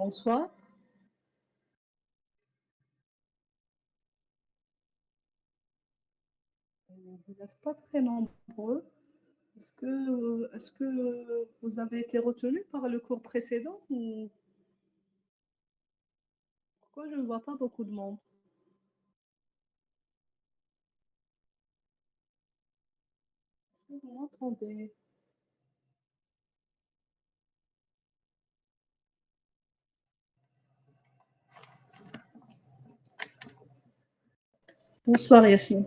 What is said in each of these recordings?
Bonsoir. Vous n'êtes pas très nombreux. Est-ce que vous avez été retenu par le cours précédent ou pourquoi je ne vois pas beaucoup de monde? Est-ce que vous m'entendez? Bonsoir Yasmine.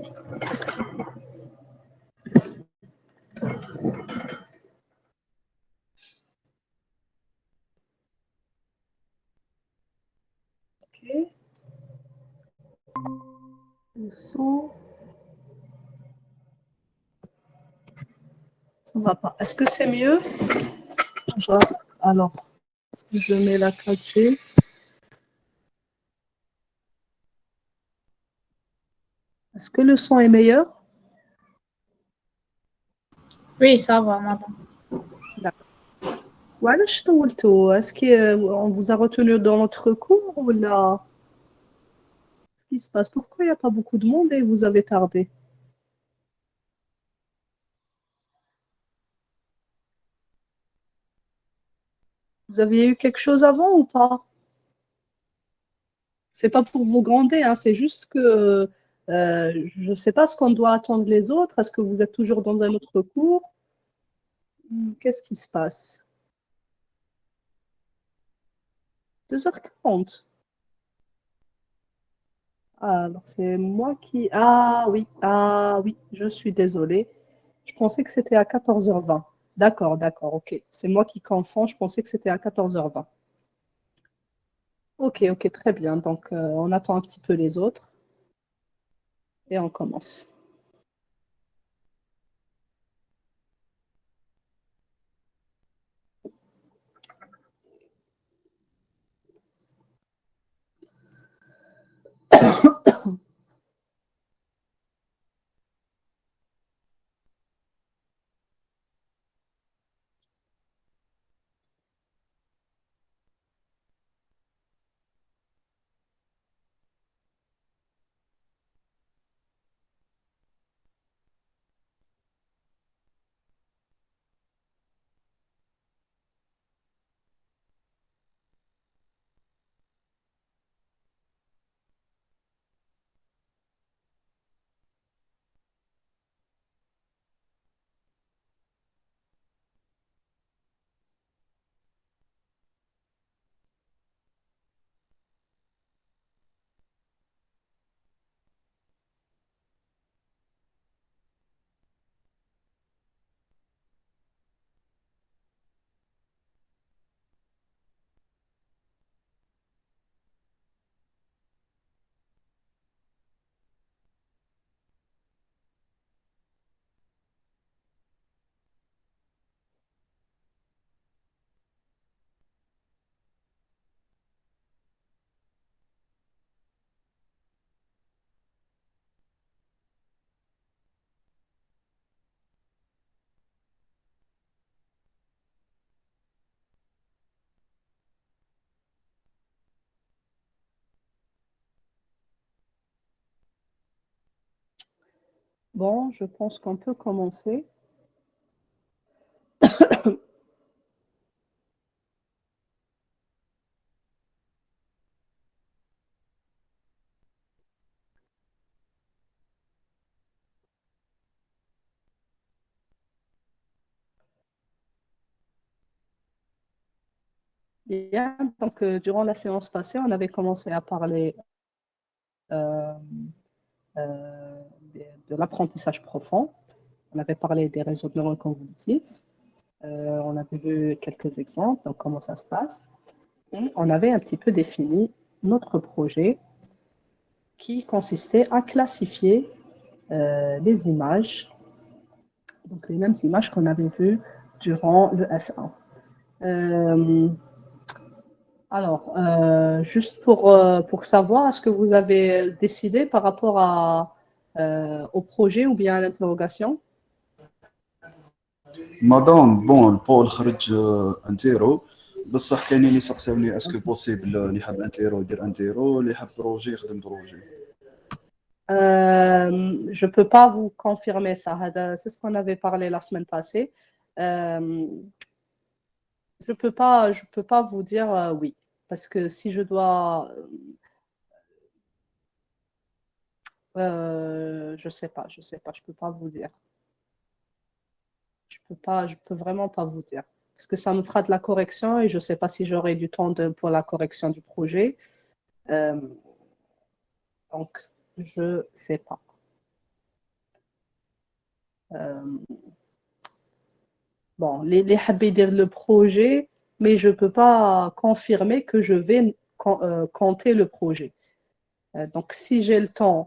Ok. Le son. Ça ne va pas. Est-ce que c'est mieux? Alors, je mets la 4G. Est-ce que le son est meilleur? Oui, ça va, madame. وعلاش طولتوا؟ Est-ce qu'on vous a retenu dans notre cours ou là? Qu'est-ce qui se passe? Pourquoi il n'y a pas beaucoup de monde et vous avez tardé? Vous aviez eu quelque chose avant ou pas? C'est pas pour vous gronder, hein, c'est juste que je ne sais pas ce qu'on doit attendre les autres. Est-ce que vous êtes toujours dans un autre cours? Qu'est-ce qui se passe? 2h40. Ah, alors c'est moi qui. Ah oui, je suis désolée. Je pensais que c'était à 14h20. D'accord, d'accord, ok. C'est moi qui confonds, je pensais que c'était à 14h20. Ok, ok, très bien. Donc, on attend un petit peu les autres et on commence. Bon, je pense qu'on peut commencer. Bien, donc durant la séance passée, on avait commencé à parler euh, euh, de l'apprentissage profond. On avait parlé des réseaux de neurones convolutifs. On avait vu quelques exemples, donc comment ça se passe. Et on avait un petit peu défini notre projet qui consistait à classifier les images, donc les mêmes images qu'on avait vues durant le S1. Alors, juste pour savoir, est-ce que vous avez décidé par rapport au projet ou bien à l'interrogation? مدام بون البول خرج انتيرو بصح كاينين اللي سقساوني اسكو بوسيبل اللي حاب انتيرو يدير انتيرو، اللي حاب بروجي يخدم بروجي. Je peux pas vous confirmer ça. C'est ce qu'on avait parlé la semaine passée. Je peux pas vous dire oui, parce que si je dois, je sais pas, je peux pas vous dire. Je peux vraiment pas vous dire, parce que ça me fera de la correction et je sais pas si j'aurai du temps pour la correction du projet. Donc, je sais pas. Bon, les habits dire le projet, mais je peux pas confirmer que je vais compter le projet. Donc, si j'ai le temps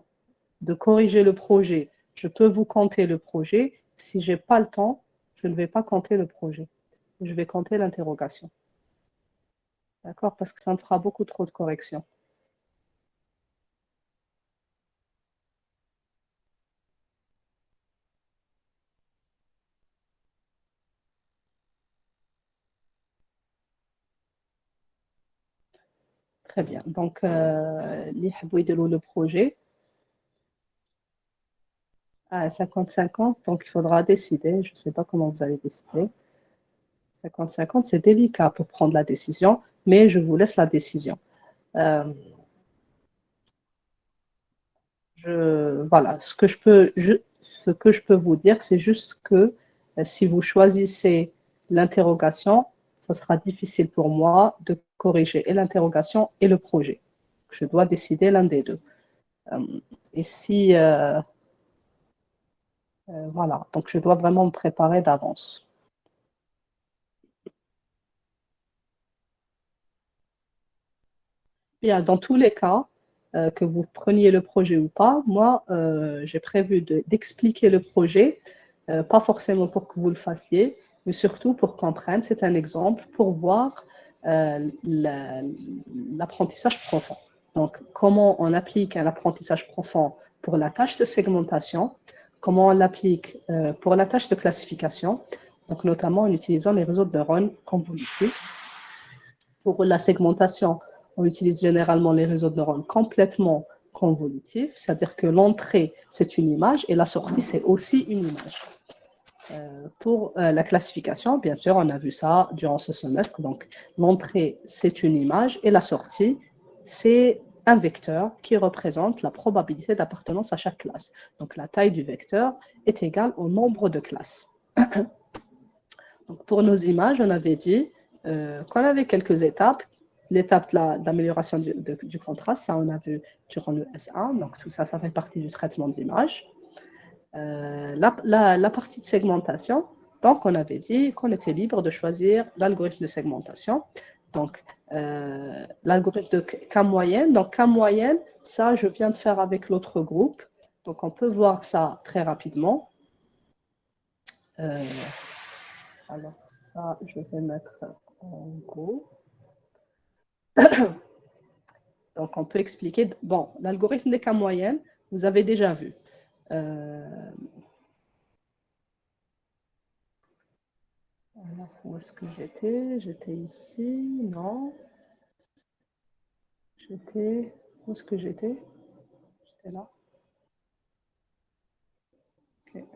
de corriger le projet, je peux vous compter le projet. Si j'ai pas le temps, je ne vais pas compter le projet. Je vais compter l'interrogation. D'accord? Parce que ça me fera beaucoup trop de corrections. Très bien. Donc, les le projet à 50-50, donc il faudra décider. Je ne sais pas comment vous allez décider. 50-50, c'est délicat pour prendre la décision, mais je vous laisse la décision. Voilà, ce que je peux vous dire, c'est juste que si vous choisissez l'interrogation, ce sera difficile pour moi de corriger et l'interrogation et le projet. Je dois décider l'un des deux. Et si... voilà, donc je dois vraiment me préparer d'avance. Bien, dans tous les cas, que vous preniez le projet ou pas, moi, j'ai prévu d'expliquer le projet, pas forcément pour que vous le fassiez, mais surtout pour comprendre, c'est un exemple, pour voir l'apprentissage profond. Donc, comment on applique un apprentissage profond pour la tâche de segmentation, comment on l'applique pour la tâche de classification, donc notamment en utilisant les réseaux de neurones convolutifs. Pour la segmentation, on utilise généralement les réseaux de neurones complètement convolutifs, c'est-à-dire que l'entrée, c'est une image et la sortie, c'est aussi une image. Pour la classification, bien sûr, on a vu ça durant ce semestre. Donc, l'entrée, c'est une image et la sortie, c'est un vecteur qui représente la probabilité d'appartenance à chaque classe. Donc, la taille du vecteur est égale au nombre de classes. Donc, pour nos images, on avait dit qu'on avait quelques étapes. L'étape d'amélioration du contraste, ça on a vu durant le S1, donc tout ça, ça fait partie du traitement d'image. La partie de segmentation, donc on avait dit qu'on était libre de choisir l'algorithme de segmentation. Donc, l'algorithme de K moyenne. Donc, K moyenne, ça, je viens de faire avec l'autre groupe. Donc, on peut voir ça très rapidement. Alors, ça, je vais mettre en gros. Donc, on peut expliquer. Bon, l'algorithme des cas moyennes, vous avez déjà vu. Alors, où est-ce que j'étais? J'étais ici, non. Où est-ce que j'étais? J'étais là. Okay.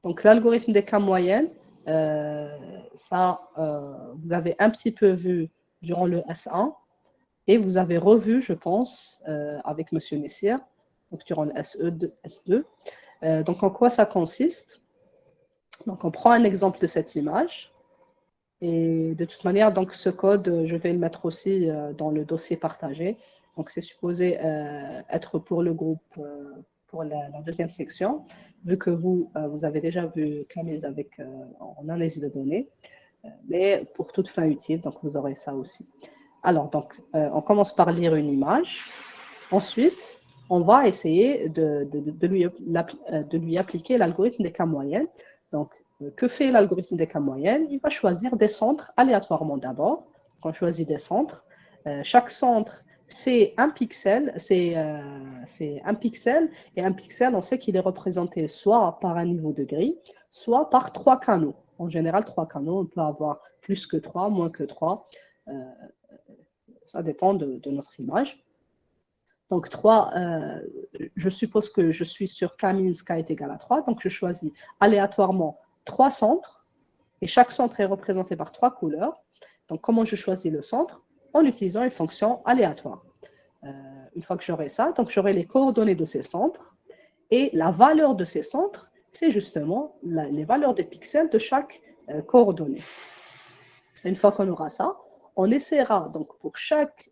Donc, l'algorithme des cas moyennes, ça, vous avez un petit peu vu durant le S1. Et vous avez revu, je pense, avec M. Messier, donc durant le S2. Donc, en quoi ça consiste? Donc, on prend un exemple de cette image. Et de toute manière, donc, ce code, je vais le mettre aussi dans le dossier partagé. Donc, c'est supposé être pour le groupe, pour la deuxième section, vu que vous avez déjà vu Camille en analyse de données, mais pour toute fin utile, donc vous aurez ça aussi. Alors, donc, on commence par lire une image. Ensuite, on va essayer de lui appliquer l'algorithme des cas moyennes. Donc, que fait l'algorithme des cas moyennes? Il va choisir des centres aléatoirement d'abord. On choisit des centres. Chaque centre, c'est un pixel. C'est un pixel. Et un pixel, on sait qu'il est représenté soit par un niveau de grille, soit par 3 canaux. En général, 3 canaux, on peut avoir plus que 3, moins que 3. Ça dépend de notre image. Donc 3, je suppose que je suis sur K min K est égal à 3. Donc je choisis aléatoirement 3 centres. Et chaque centre est représenté par 3 couleurs. Donc comment je choisis le centre? En utilisant une fonction aléatoire. Une fois que j'aurai ça, donc j'aurai les coordonnées de ces centres. Et la valeur de ces centres, c'est justement les valeurs des pixels de chaque coordonnée. Une fois qu'on aura ça, on essaiera donc pour chaque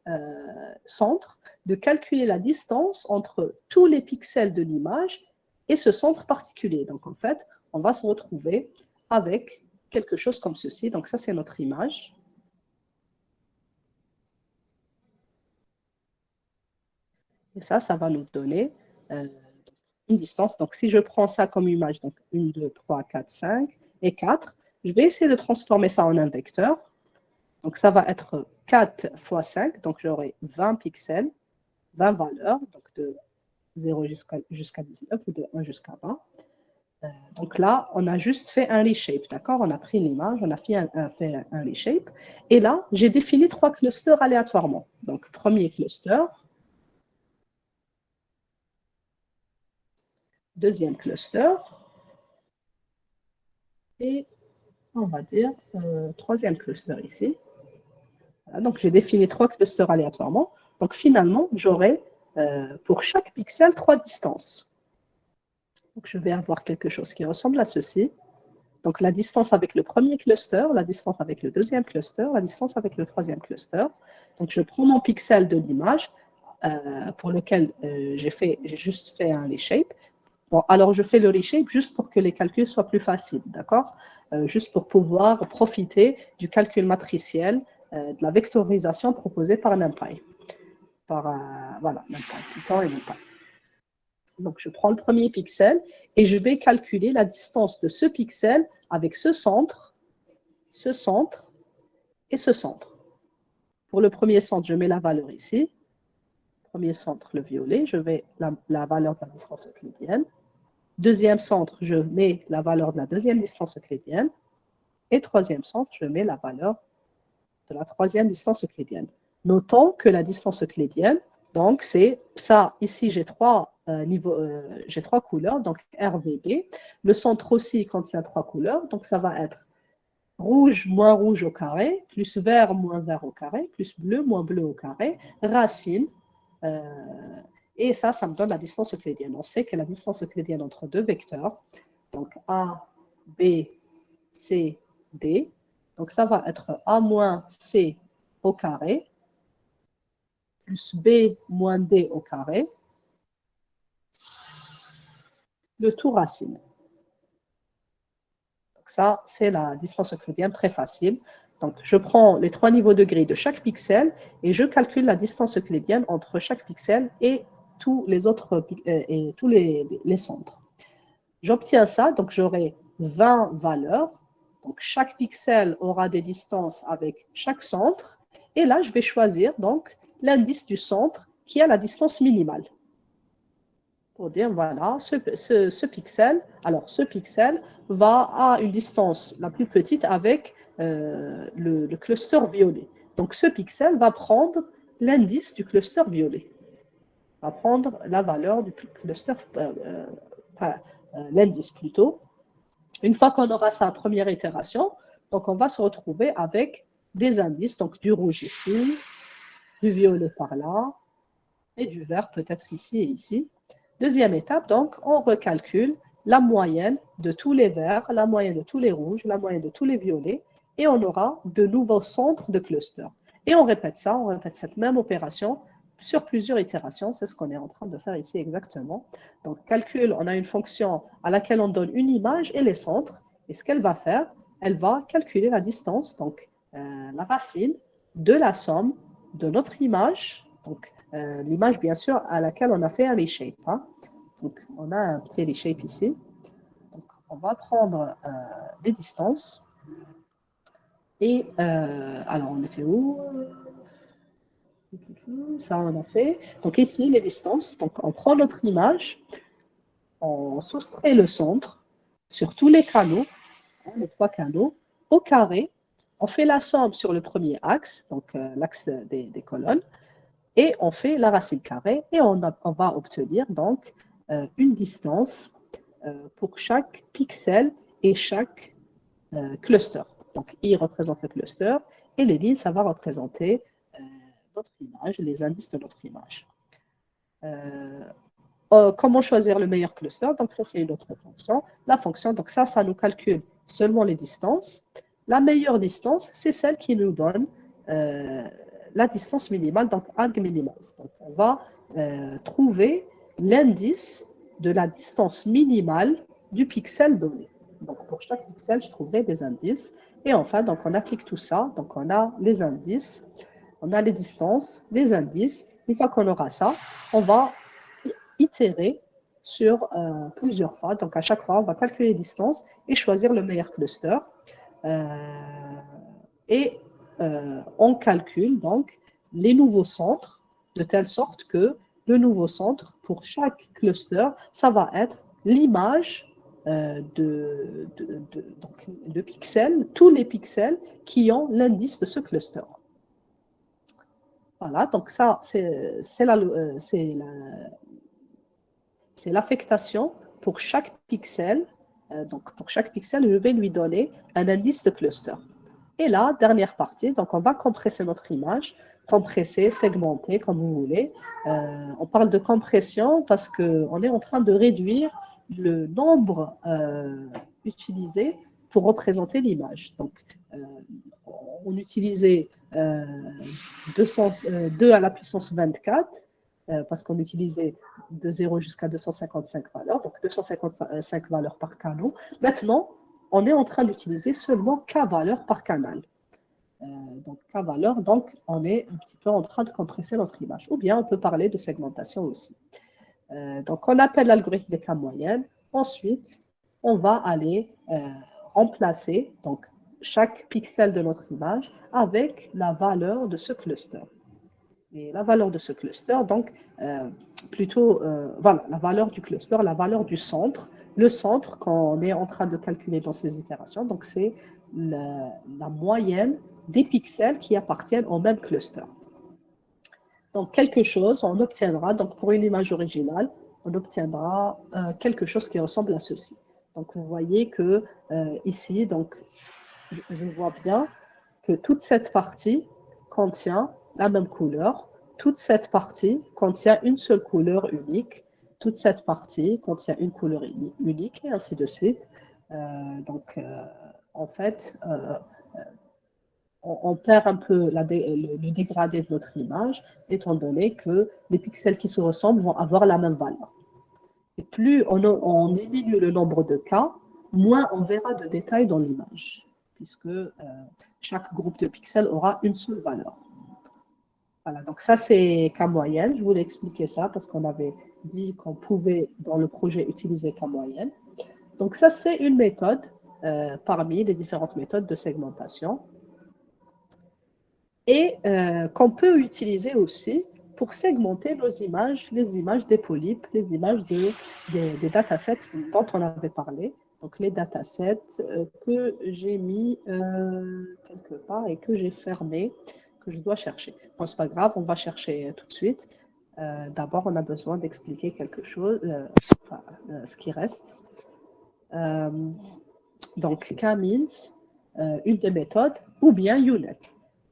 centre de calculer la distance entre tous les pixels de l'image et ce centre particulier. Donc en fait, on va se retrouver avec quelque chose comme ceci. Donc ça, c'est notre image. Et ça va nous donner une distance. Donc si je prends ça comme image, donc 1, 2, 3, 4, 5 et 4, je vais essayer de transformer ça en un vecteur. Donc ça va être 4 fois 5, donc j'aurai 20 pixels, 20 valeurs, donc de 0 jusqu'à 19 ou de 1 jusqu'à 20. Donc là, on a juste fait un reshape, d'accord? On a pris l'image, on a fait un reshape. Et là, j'ai défini 3 clusters aléatoirement. Donc, premier cluster, deuxième cluster, et on va dire troisième cluster ici. Voilà, donc, j'ai défini 3 clusters aléatoirement. Donc, finalement, j'aurai pour chaque pixel 3 distances. Donc, je vais avoir quelque chose qui ressemble à ceci. Donc, la distance avec le premier cluster, la distance avec le deuxième cluster, la distance avec le troisième cluster. Donc, je prends mon pixel de l'image pour lequel j'ai juste fait un reshape. Bon, alors, je fais le reshape juste pour que les calculs soient plus faciles, d'accord? Juste pour pouvoir profiter du calcul matriciel, de la vectorisation proposée par NumPy. Voilà, NumPy, Python et NumPy. Donc, je prends le premier pixel et je vais calculer la distance de ce pixel avec ce centre et ce centre. Pour le premier centre, je mets la valeur ici. Premier centre, le violet, je mets la valeur de la distance euclidienne. Deuxième centre, je mets la valeur de la deuxième distance euclidienne. Et troisième centre, je mets la valeur de la troisième distance euclidienne. Notons que la distance euclidienne, donc c'est ça, ici j'ai trois couleurs, donc RVB. Le centre aussi contient 3 couleurs, donc ça va être rouge moins rouge au carré, plus vert moins vert au carré, plus bleu moins bleu au carré, racine, et ça me donne la distance euclidienne. On sait que la distance euclidienne entre deux vecteurs, donc A, B, C, D, donc ça va être A moins C au carré, plus B moins D au carré, le tout racine. Donc ça, c'est la distance euclidienne très facile. Donc, je prends les 3 niveaux de grille de chaque pixel et je calcule la distance euclidienne entre chaque pixel et tous les autres et tous les centres. J'obtiens ça, donc j'aurai 20 valeurs. Donc, chaque pixel aura des distances avec chaque centre. Et là, je vais choisir donc l'indice du centre qui a la distance minimale. Pour dire, voilà, ce pixel, alors ce pixel va à une distance la plus petite avec le cluster violet. Donc, ce pixel va prendre l'indice du cluster violet. Va prendre la valeur du cluster, l'indice plutôt. Une fois qu'on aura sa première itération, donc on va se retrouver avec des indices, donc du rouge ici, du violet par là, et du vert peut-être ici et ici. Deuxième étape, donc, on recalcule la moyenne de tous les verts, la moyenne de tous les rouges, la moyenne de tous les violets, et on aura de nouveaux centres de cluster. Et on répète cette même opération sur plusieurs itérations. C'est ce qu'on est en train de faire ici exactement. Donc, calcul, on a une fonction à laquelle on donne une image et les centres. Et ce qu'elle va faire, elle va calculer la distance, donc la racine de la somme de notre image, donc l'image, bien sûr, à laquelle on a fait un reshape. Hein. Donc, on a un petit reshape ici. Donc, on va prendre les distances. Et, alors, on était où? Ça, on a fait. Donc, ici, les distances. Donc, on prend notre image, on soustrait le centre sur tous les canaux, les 3 canaux, au carré. On fait la somme sur le premier axe, donc l'axe des colonnes, et on fait la racine carrée, et on va obtenir donc une distance pour chaque pixel et chaque cluster. Donc, I représente le cluster, et les lignes, ça va représenter notre image, les indices de notre image. Comment choisir le meilleur cluster? Donc, ça, c'est une autre fonction. La fonction, donc ça nous calcule seulement les distances. La meilleure distance, c'est celle qui nous donne la distance minimale, donc arg minimale. Donc, on va trouver l'indice de la distance minimale du pixel donné. Donc, pour chaque pixel, je trouverai des indices. Et enfin, donc, on applique tout ça. Donc, on a les indices, on a les distances, les indices. Une fois qu'on aura ça, on va itérer sur plusieurs fois. Donc, à chaque fois, on va calculer les distances et choisir le meilleur cluster. On calcule donc les nouveaux centres de telle sorte que le nouveau centre, pour chaque cluster, ça va être l'image de pixels, tous les pixels qui ont l'indice de ce cluster. Voilà, donc ça, c'est l'affectation pour chaque pixel. Donc, pour chaque pixel, je vais lui donner un indice de cluster. Et là, dernière partie, donc on va compresser notre image, compresser, segmenter, comme vous voulez. On parle de compression parce qu'on est en train de réduire le nombre utilisé pour représenter l'image. Donc, on utilisait 2 à la puissance 24, parce qu'on utilisait de 0 jusqu'à 255 valeurs, donc 255 valeurs par canal. Maintenant, on est en train d'utiliser seulement K valeurs par canal. Donc, K valeurs, donc on est un petit peu en train de compresser notre image. Ou bien on peut parler de segmentation aussi. Donc, on appelle l'algorithme des K moyennes. Ensuite, on va aller remplacer donc, chaque pixel de notre image avec la valeur de ce cluster. Et la valeur de ce cluster, donc, voilà, la valeur du cluster, la valeur du centre. Le centre, quand on est en train de calculer dans ces itérations, donc c'est la moyenne des pixels qui appartiennent au même cluster. Donc, quelque chose, on obtiendra, donc pour une image originale, on obtiendra quelque chose qui ressemble à ceci. Donc, vous voyez que ici, donc, je vois bien que toute cette partie contient la même couleur. Toute cette partie contient une seule couleur unique. Toute cette partie contient une couleur unique, et ainsi de suite. En fait, on perd un peu le dégradé de notre image, étant donné que les pixels qui se ressemblent vont avoir la même valeur. Et plus on diminue le nombre de cas, moins on verra de détails dans l'image, puisque chaque groupe de pixels aura une seule valeur. Voilà, donc ça c'est K moyenne. Je voulais expliquer ça parce qu'on avait dit qu'on pouvait dans le projet utiliser K moyenne. Donc ça c'est une méthode parmi les différentes méthodes de segmentation et qu'on peut utiliser aussi pour segmenter nos images, les images des polypes, les images des datasets dont on avait parlé. Donc les datasets que j'ai mis quelque part et que j'ai fermé, que je dois chercher. Bon, c'est pas grave, on va chercher tout de suite. D'abord, on a besoin d'expliquer quelque chose, ce qui reste. Donc, K-means, une des méthodes, ou bien UNet.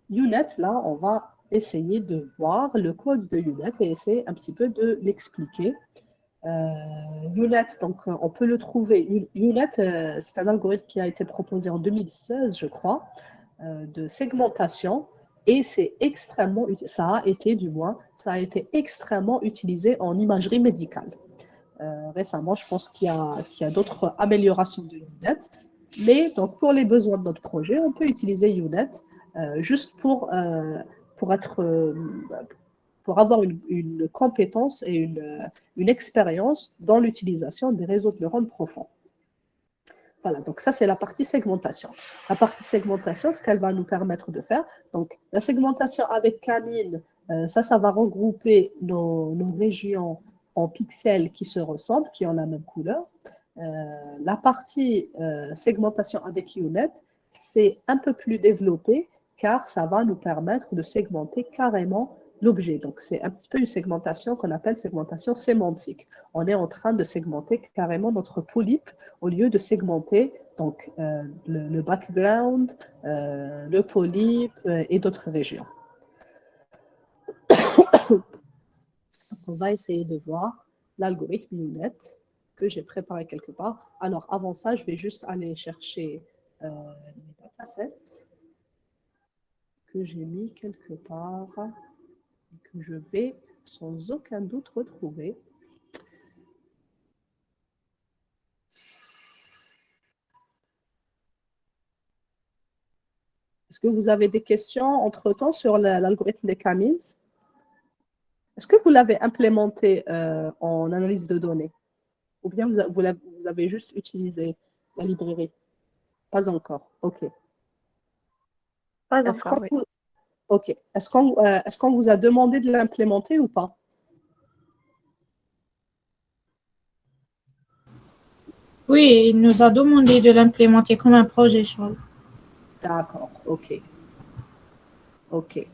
UNet, là, on va essayer de voir le code de UNet et essayer un petit peu de l'expliquer. UNet, donc on peut le trouver. UNet, c'est un algorithme qui a été proposé en 2016, je crois, de segmentation, et c'est extrêmement, ça a été extrêmement utilisé en imagerie médicale. Récemment, je pense qu'il y a d'autres améliorations de UNet, mais donc pour les besoins de notre projet, on peut utiliser UNet juste pour avoir une compétence et une expérience dans l'utilisation des réseaux de neurones profonds. Voilà, donc ça c'est la partie segmentation. La partie segmentation, ce qu'elle va nous permettre de faire, donc la segmentation avec K-mean, ça va regrouper nos régions en pixels qui se ressemblent, qui ont la même couleur. La partie segmentation avec UNet, c'est un peu plus développé car ça va nous permettre de segmenter carrément l'objet. Donc, c'est un petit peu une segmentation qu'on appelle segmentation sémantique. On est en train de segmenter carrément notre polype au lieu de segmenter donc, le background, le polype et d'autres régions. On va essayer de voir l'algorithme UNet que j'ai préparé quelque part. Alors, avant ça, je vais juste aller chercher les datasets que j'ai mis quelque part et que je vais sans aucun doute retrouver. Est-ce que vous avez des questions entre-temps sur l'algorithme des Camins? Est-ce que vous l'avez implémenté en analyse de données? Ou bien vous avez juste utilisé la librairie? Pas encore. OK. Pas encore, oui. OK. Est-ce qu'on vous a demandé de l'implémenter ou pas? Oui, il nous a demandé de l'implémenter comme un projet, Charles. D'accord. OK. OK.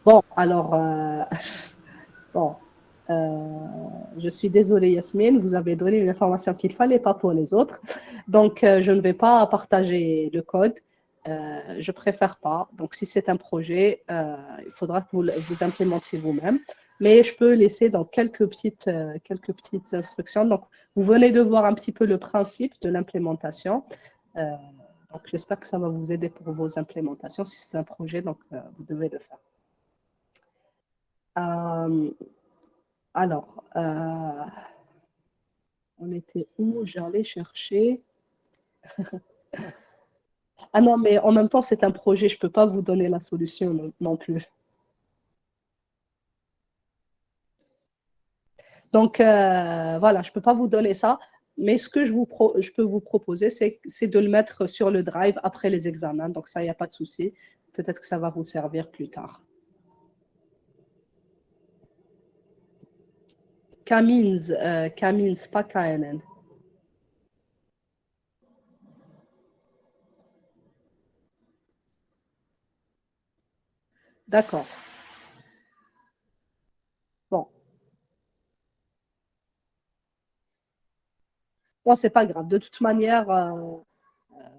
Bon, alors, bon, je suis désolée, Yasmine, vous avez donné une information qu'il ne fallait pas pour les autres. Donc, je ne vais pas partager le code. Je préfère pas. Donc, si c'est un projet, il faudra que vous implémentiez vous-même. Mais je peux laisser dans quelques petites instructions. Donc, vous venez de voir un petit peu le principe de l'implémentation. Donc, j'espère que ça va vous aider pour vos implémentations. Si c'est un projet, donc vous devez le faire. Alors, on était où? J'allais chercher. Ah non, mais en même temps, c'est un projet. Je ne peux pas vous donner la solution non plus. Donc, voilà, je ne peux pas vous donner ça. Mais ce que je peux vous proposer, c'est de le mettre sur le drive après les examens. Donc, ça, il n'y a pas de souci. Peut-être que ça va vous servir plus tard. Camins, pas KNN. D'accord. Bon. Bon, c'est pas grave. De toute manière,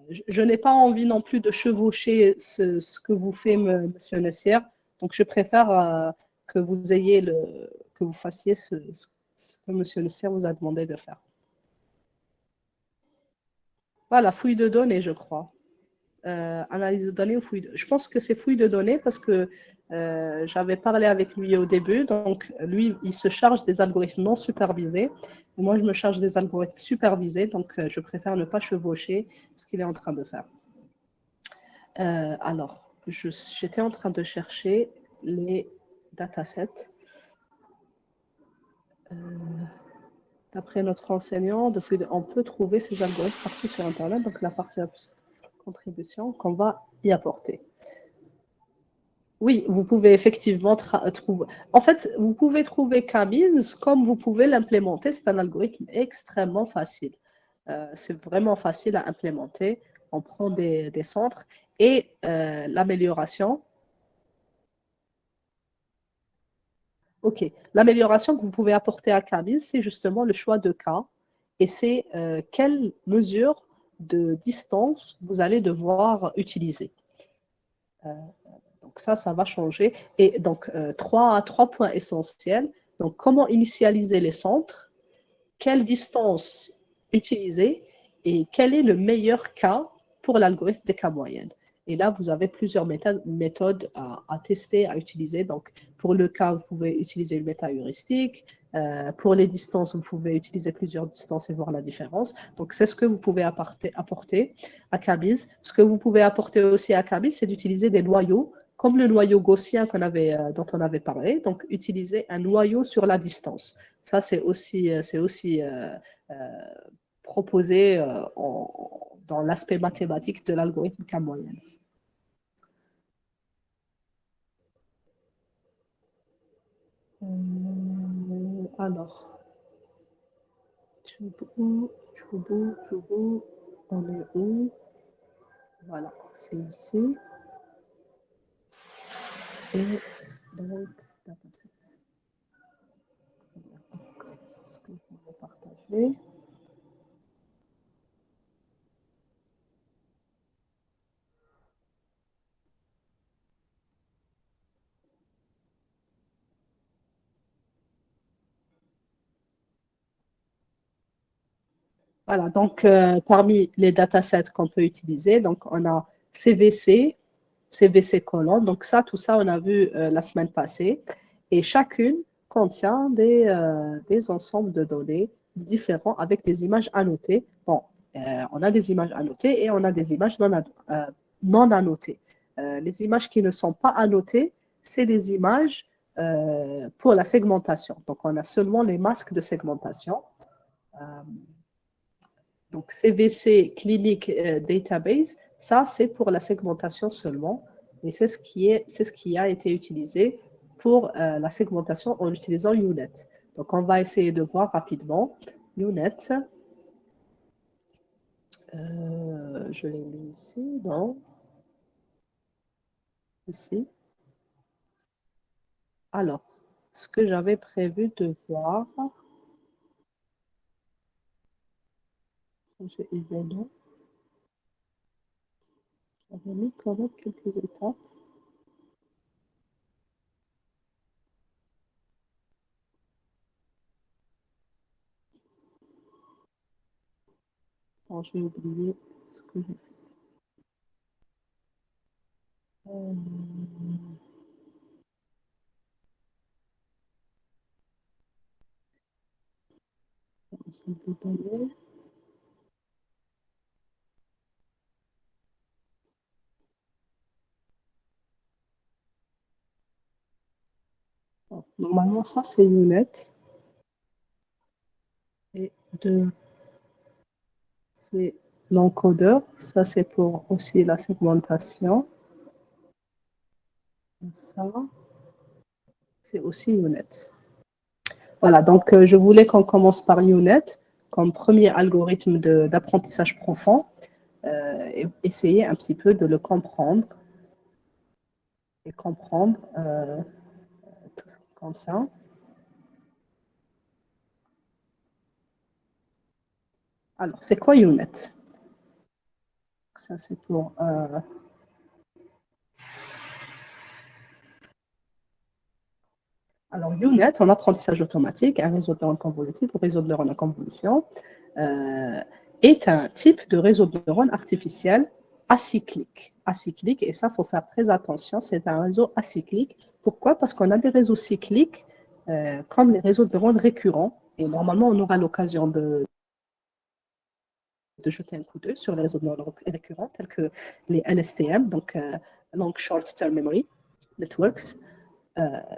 je n'ai pas envie non plus de chevaucher ce que vous fait Monsieur Nessir. Donc, je préfère que que vous fassiez ce que Monsieur Nessir vous a demandé de faire. Voilà, fouille de données, je crois. Analyse de données ou fouille de... Je pense que c'est fouille de données parce que j'avais parlé avec lui au début. Donc, lui, il se charge des algorithmes non supervisés. Et moi, je me charge des algorithmes supervisés. Donc, je préfère ne pas chevaucher ce qu'il est en train de faire. Alors, j'étais en train de chercher les datasets. D'après notre enseignant, on peut trouver ces algorithmes partout sur Internet. Donc, la partie contribution qu'on va y apporter. Oui, vous pouvez effectivement trouver. En fait, vous pouvez trouver Camins comme vous pouvez l'implémenter. C'est un algorithme extrêmement facile. C'est vraiment facile à implémenter. On prend des centres et l'amélioration. OK. L'amélioration que vous pouvez apporter à Camins, c'est justement le choix de cas et c'est quelle mesure de distance vous allez devoir utiliser. Donc ça va changer. Et donc, trois points essentiels. Donc, comment initialiser les centres, quelle distance utiliser et quel est le meilleur cas pour l'algorithme des cas moyennes. Et là, vous avez plusieurs méthodes à tester, à utiliser. Donc, pour le cas, vous pouvez utiliser une méta-heuristique. Pour les distances, vous pouvez utiliser plusieurs distances et voir la différence. Donc, c'est ce que vous pouvez apporter à Camins. Ce que vous pouvez apporter aussi à Camins, c'est d'utiliser des noyaux, comme le noyau gaussien dont on avait parlé. Donc, utiliser un noyau sur la distance. Ça, c'est aussi proposé dans l'aspect mathématique de l'algorithme K moyenne. Alors, Tchoubou, on est où? Voilà, c'est ici. Et donc, dataset. C'est ce que je voulais partager. Voilà, donc parmi les datasets qu'on peut utiliser, donc on a CVC, CVC colon, donc ça, tout ça, on a vu la semaine passée, et chacune contient des ensembles de données différents avec des images annotées. Bon, on a des images annotées et on a des images non annotées. Les images qui ne sont pas annotées, c'est les images pour la segmentation. Donc, on a seulement les masques de segmentation. Donc, CVC Clinic Database, ça, c'est pour la segmentation seulement. Et c'est ce qui a été utilisé pour la segmentation en utilisant UNet. Donc, on va essayer de voir rapidement. UNet, je l'ai mis ici, non? Ici. Alors, ce que j'avais prévu de voir, j'ai évidemment, j'avais mis quand même quelques étapes. Oh, j'ai oublié ce que j'ai fait. De données. Normalement, ça, c'est UNet. Et c'est l'encodeur. Ça, c'est pour aussi la segmentation. Et ça, c'est aussi UNet. Voilà, donc je voulais qu'on commence par UNet comme premier algorithme d'apprentissage profond et essayer un petit peu de le comprendre et comprendre tout ce qui contient. Alors, c'est quoi UNet? Ça, c'est pour... Alors, UNet, en apprentissage automatique, un réseau de neurones convolutifs ou réseau de neurones à convolution, est un type de réseau de neurones artificiel acyclique. Acyclique, et ça, il faut faire très attention, c'est un réseau acyclique. Pourquoi? Parce qu'on a des réseaux cycliques, comme les réseaux de neurones récurrents, et normalement, on aura l'occasion de jeter un coup d'œil sur les réseaux de neurones récurrents, tels que les LSTM, donc Long Short Term Memory Networks.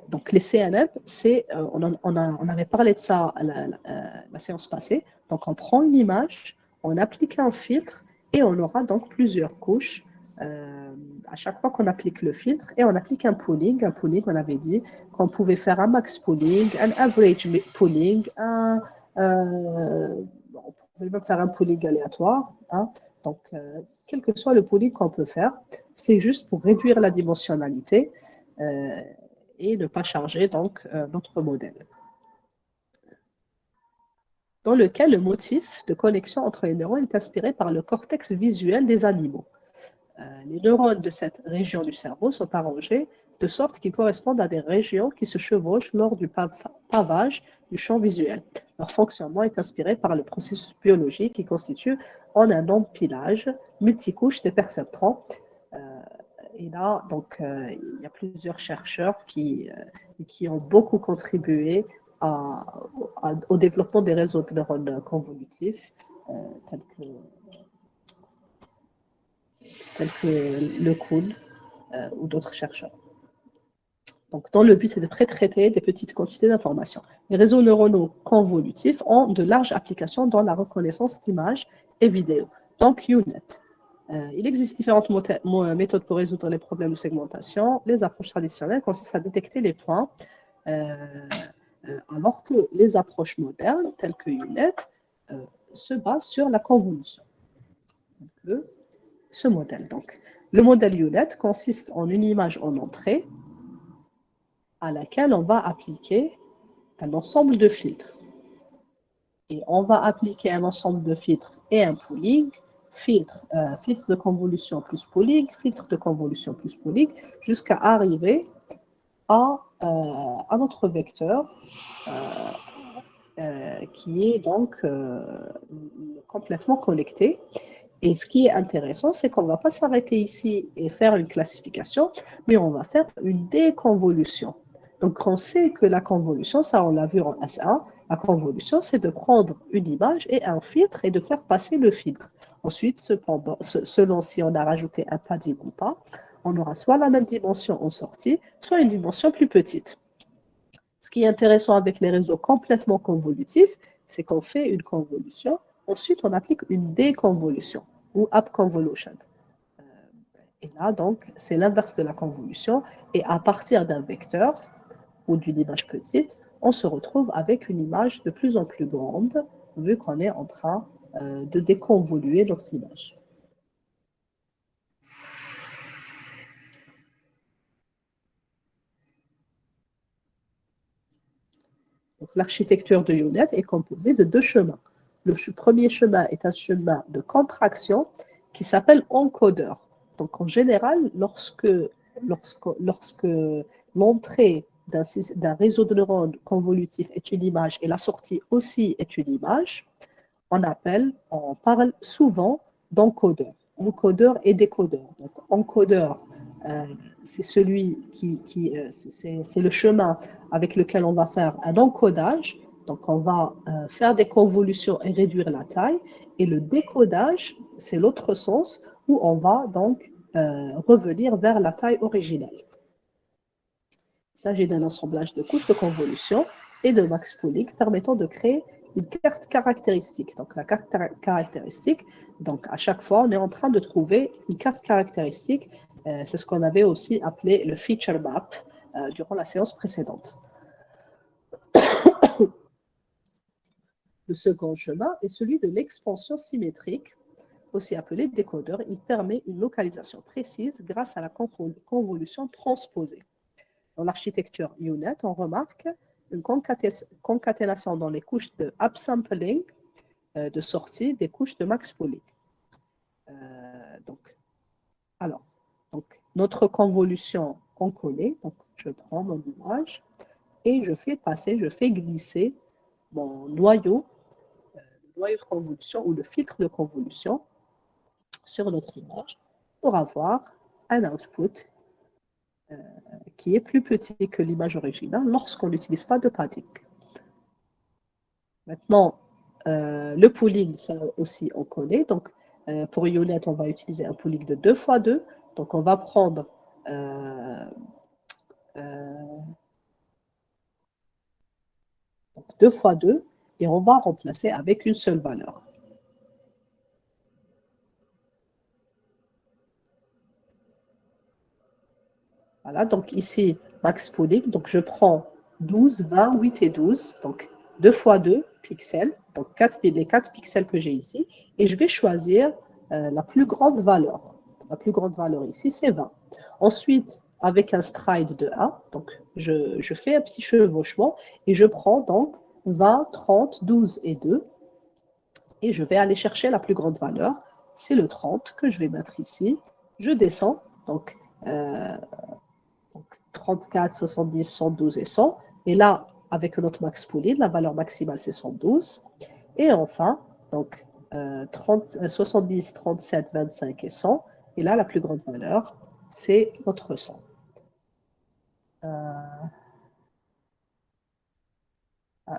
Donc les CNN, on avait parlé de ça la séance passée. Donc on prend une image, on applique un filtre et on aura donc plusieurs couches à chaque fois qu'on applique le filtre et on applique un pooling. Un pooling, on avait dit qu'on pouvait faire un max pooling, un average pooling, on pouvait même faire un pooling aléatoire. Hein. Donc, quel que soit le pooling qu'on peut faire, c'est juste pour réduire la dimensionnalité et ne pas charger donc notre modèle. Dans lequel le motif de connexion entre les neurones est inspiré par le cortex visuel des animaux. Les neurones de cette région du cerveau sont arrangés de sorte qu'ils correspondent à des régions qui se chevauchent lors du pavage du champ visuel. Leur fonctionnement est inspiré par le processus biologique qui constitue en un empilage multicouche des perceptrons. Et là, donc, il y a plusieurs chercheurs qui ont beaucoup contribué au développement des réseaux de neurones convolutifs, tels que Le Kuhn ou d'autres chercheurs. Donc, dans le but, c'est de pré-traiter des petites quantités d'informations. Les réseaux neuronaux convolutifs ont de larges applications dans la reconnaissance d'images et vidéos. Donc, UNet. Il existe différentes méthodes pour résoudre les problèmes de segmentation. Les approches traditionnelles consistent à détecter les points, alors que les approches modernes, telles que UNet, se base sur la convolution. Donc, ce modèle. Donc, le modèle Hewlett consiste en une image en entrée à laquelle on va appliquer un ensemble de filtres. Et on va appliquer un ensemble de filtres et un pooling, filtre de convolution plus pooling, filtre de convolution plus pooling, jusqu'à arriver à notre vecteur qui est donc complètement connecté. Et ce qui est intéressant, c'est qu'on ne va pas s'arrêter ici et faire une classification, mais on va faire une déconvolution. Donc, on sait que la convolution, ça on l'a vu en S1, la convolution, c'est de prendre une image et un filtre et de faire passer le filtre. Ensuite, cependant, selon si on a rajouté un padding ou pas, on aura soit la même dimension en sortie, soit une dimension plus petite. Ce qui est intéressant avec les réseaux complètement convolutifs, c'est qu'on fait une convolution, ensuite on applique une déconvolution ou upconvolution. Et là, donc, c'est l'inverse de la convolution. Et à partir d'un vecteur ou d'une image petite, on se retrouve avec une image de plus en plus grande, vu qu'on est en train de déconvoluer notre image. L'architecture de Hewlett est composée de deux chemins. Le premier chemin est un chemin de contraction qui s'appelle encodeur. Donc, en général, lorsque l'entrée d'un réseau de neurones convolutif est une image et la sortie aussi est une image, on parle souvent d'encodeur. Encodeur et décodeur. Donc, encodeur, c'est c'est le chemin avec lequel on va faire un encodage. Donc, on va faire des convolutions et réduire la taille. Et le décodage, c'est l'autre sens où on va donc revenir vers la taille originelle. Il s'agit d'un assemblage de couches de convolution et de max pooling permettant de créer une carte caractéristique. Donc, la carte caractéristique, donc à chaque fois, on est en train de trouver une carte caractéristique. C'est ce qu'on avait aussi appelé le feature map durant la séance précédente. Le second chemin est celui de l'expansion symétrique, aussi appelé décodeur. Il permet une localisation précise grâce à la convolution transposée. Dans l'architecture Hewlett, on remarque une concaténation dans les couches de upsampling de sortie des couches de max pooling. Donc, notre convolution, on connaît. Donc, je prends mon image et je fais glisser mon noyau de convolution ou le filtre de convolution sur notre image pour avoir un output qui est plus petit que l'image originale lorsqu'on n'utilise pas de padding. Maintenant, le pooling, ça aussi on connaît. Donc, pour Hewlett, on va utiliser un pooling de 2 x 2. Donc, on va prendre 2 x 2 et on va remplacer avec une seule valeur. Voilà, donc ici, max pooling. Donc, je prends 12, 20, 8 et 12. Donc, 2 x 2 pixels. Donc, les 4 pixels que j'ai ici. Et je vais choisir la plus grande valeur. La plus grande valeur ici, c'est 20. Ensuite, avec un stride de 1, donc je fais un petit chevauchement et je prends donc 20, 30, 12 et 2. Et je vais aller chercher la plus grande valeur. C'est le 30 que je vais mettre ici. Je descends. Donc 34, 70, 112 et 100. Et là, avec notre max pooling, la valeur maximale, c'est 112. Et enfin, donc 70, 37, 25 et 100. Et là, la plus grande valeur, c'est notre 100.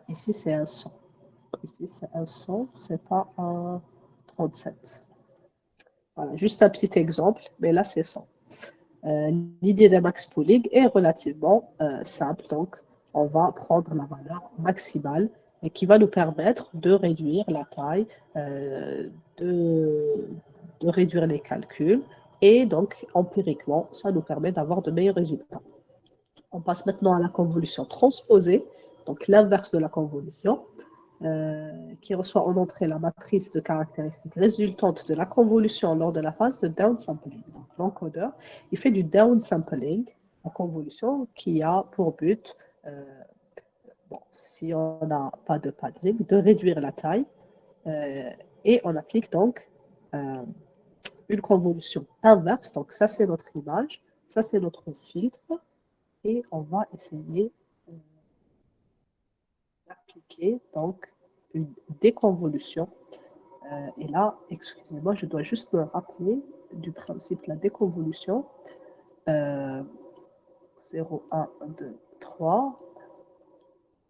Ici, c'est un 100. Ici, c'est un 100, c'est pas un 37. Voilà, juste un petit exemple, mais là, c'est 100. L'idée d'un max pooling est relativement simple. Donc, on va prendre la valeur maximale et qui va nous permettre de réduire la taille, de réduire les calculs. Et donc, empiriquement, ça nous permet d'avoir de meilleurs résultats. On passe maintenant à la convolution transposée, donc l'inverse de la convolution. qui reçoit en entrée la matrice de caractéristiques résultante de la convolution lors de la phase de downsampling. Donc, l'encodeur, il fait du downsampling en convolution qui a pour but, bon, si on n'a pas de padding, de réduire la taille et on applique donc une convolution inverse. Donc, ça, c'est notre image, ça, c'est notre filtre et on va essayer d'appliquer donc une déconvolution. Et là, excusez-moi, je dois juste me rappeler du principe de la déconvolution. 0, 1, 2, 3.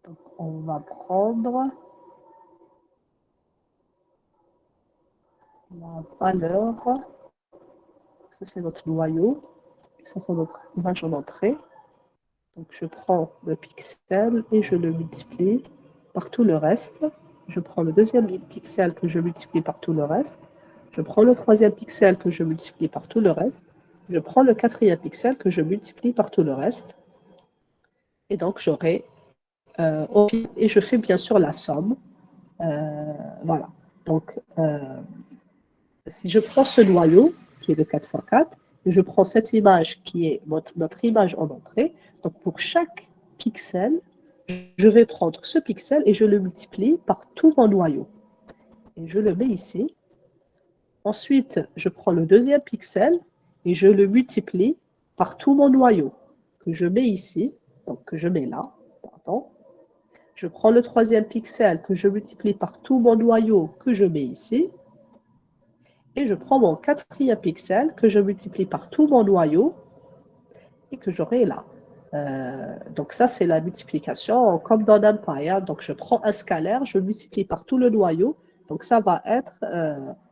Donc, on va prendre la valeur. Ça, c'est notre noyau. Ça, c'est notre image en entrée. Donc, je prends le pixel et je le multiplie par tout le reste. Je prends le deuxième pixel que je multiplie par tout le reste. Je prends le troisième pixel que je multiplie par tout le reste. Je prends le quatrième pixel que je multiplie par tout le reste. Et donc, j'aurai... et je fais bien sûr la somme. Voilà. Donc, si je prends ce noyau, qui est de 4 x 4, et je prends cette image qui est notre image en entrée, donc pour chaque pixel, je vais prendre ce pixel et je le multiplie par tout mon noyau. Et je le mets ici. Ensuite, je prends le deuxième pixel et je le multiplie par tout mon noyau, que je mets ici, donc que je mets là, pardon. Je prends le troisième pixel que je multiplie par tout mon noyau, que je mets ici. Et je prends mon quatrième pixel que je multiplie par tout mon noyau et que j'aurai là. Donc ça, c'est la multiplication comme dans NumPy. Donc je prends un scalaire, je multiplie par tout le noyau. Donc ça va être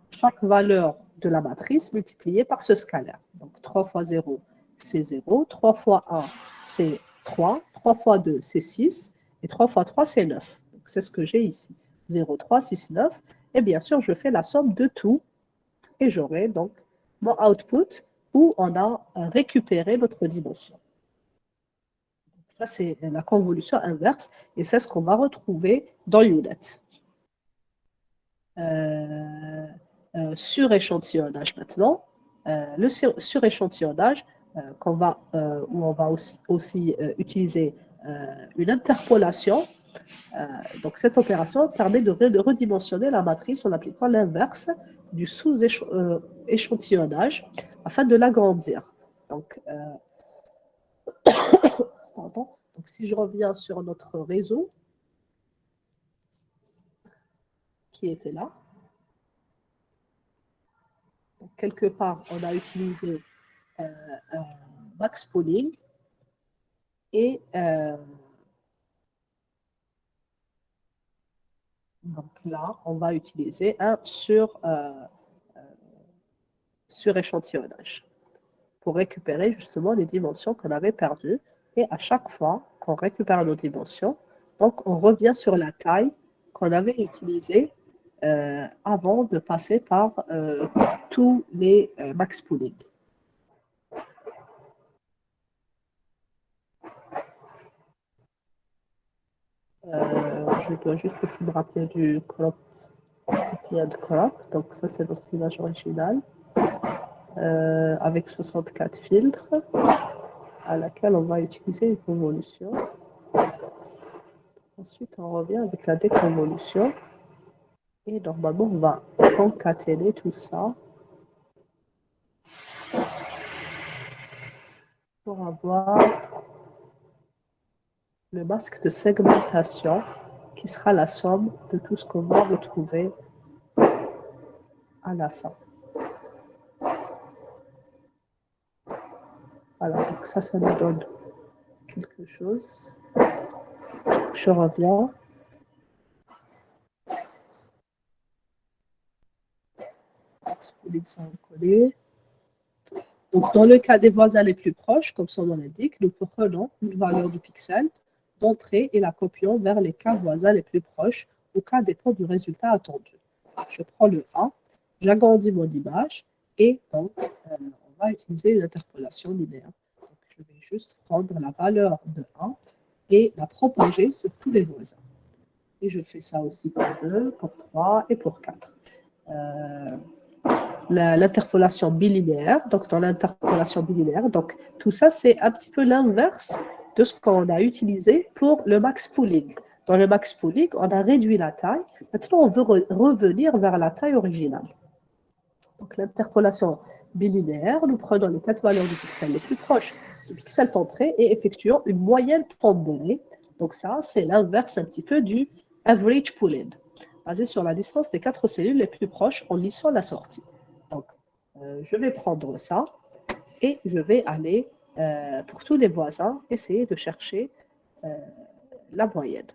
chaque valeur de la matrice multipliée par ce scalaire. Donc 3 fois 0, c'est 0. 3 fois 1, c'est 3. 3 fois 2, c'est 6. Et 3 fois 3, c'est 9. C'est ce que j'ai ici. 0, 3, 6, 9. Et bien sûr, je fais la somme de tout. Et j'aurai donc mon output où on a récupéré notre dimension. Ça, c'est la convolution inverse et c'est ce qu'on va retrouver dans UNet. Suréchantillonnage maintenant. Le suréchantillonnage, où on va aussi utiliser une interpolation. Donc, cette opération permet de redimensionner la matrice en appliquant l'inverse du sous-échantillonnage afin de l'agrandir. Donc, pardon. Donc, si je reviens sur notre réseau qui était là, donc, quelque part, on a utilisé max pooling et donc là, on va utiliser un suréchantillonnage pour récupérer justement les dimensions qu'on avait perdues. Et à chaque fois qu'on récupère nos dimensions, donc on revient sur la taille qu'on avait utilisée avant de passer par tous les max pooling. Je dois juste aussi me rappeler du crop, copy and crop. Donc ça, c'est notre image originale avec 64 filtres à laquelle on va utiliser une convolution. Ensuite, on revient avec la déconvolution. Et normalement, on va concaténer tout ça pour avoir le masque de segmentation qui sera la somme de tout ce qu'on va retrouver à la fin. Voilà, donc ça nous donne quelque chose. Je reviens. Donc, dans le cas des voisins les plus proches, comme son nom l'indique, nous prenons une valeur du pixel d'entrée et la copions vers les cas voisins les plus proches, au cas dépend du résultat attendu. Je prends le 1, j'agrandis mon image et donc on va utiliser une interpolation linéaire. Donc, je vais juste prendre la valeur de 1 et la propager sur tous les voisins. Et je fais ça aussi pour 2, pour 3 et pour 4. L'interpolation bilinéaire, donc dans l'interpolation bilinéaire, donc tout ça c'est un petit peu l'inverse de ce qu'on a utilisé pour le max pooling. Dans le max pooling, on a réduit la taille. Maintenant, on veut revenir vers la taille originale. Donc l'interpolation bilinéaire, nous prenons les 4 valeurs du pixel les plus proches du pixel d'entrée et effectuons une moyenne pondérée. Donc ça, c'est l'inverse un petit peu du average pooling, basé sur la distance des 4 cellules les plus proches en lissant la sortie. Donc, je vais prendre ça et je vais aller, pour tous les voisins, essayer de chercher la moyenne.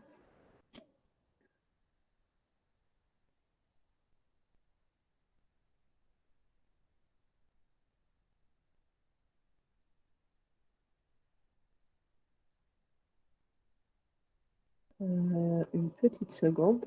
Une petite seconde.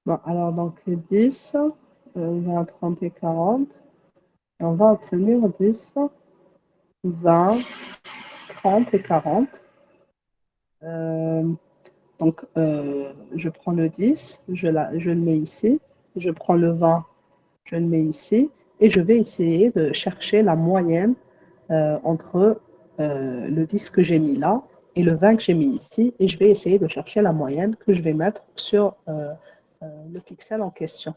Bon, alors donc 10, 20, 30 et 40. Et on va obtenir 10, 20, 30 et 40. Donc, je prends le 10, je le mets ici. Je prends le 20, je le mets ici. Et je vais essayer de chercher la moyenne entre le 10 que j'ai mis là et le 20 que j'ai mis ici. Et je vais essayer de chercher la moyenne que je vais mettre sur le pixel en question.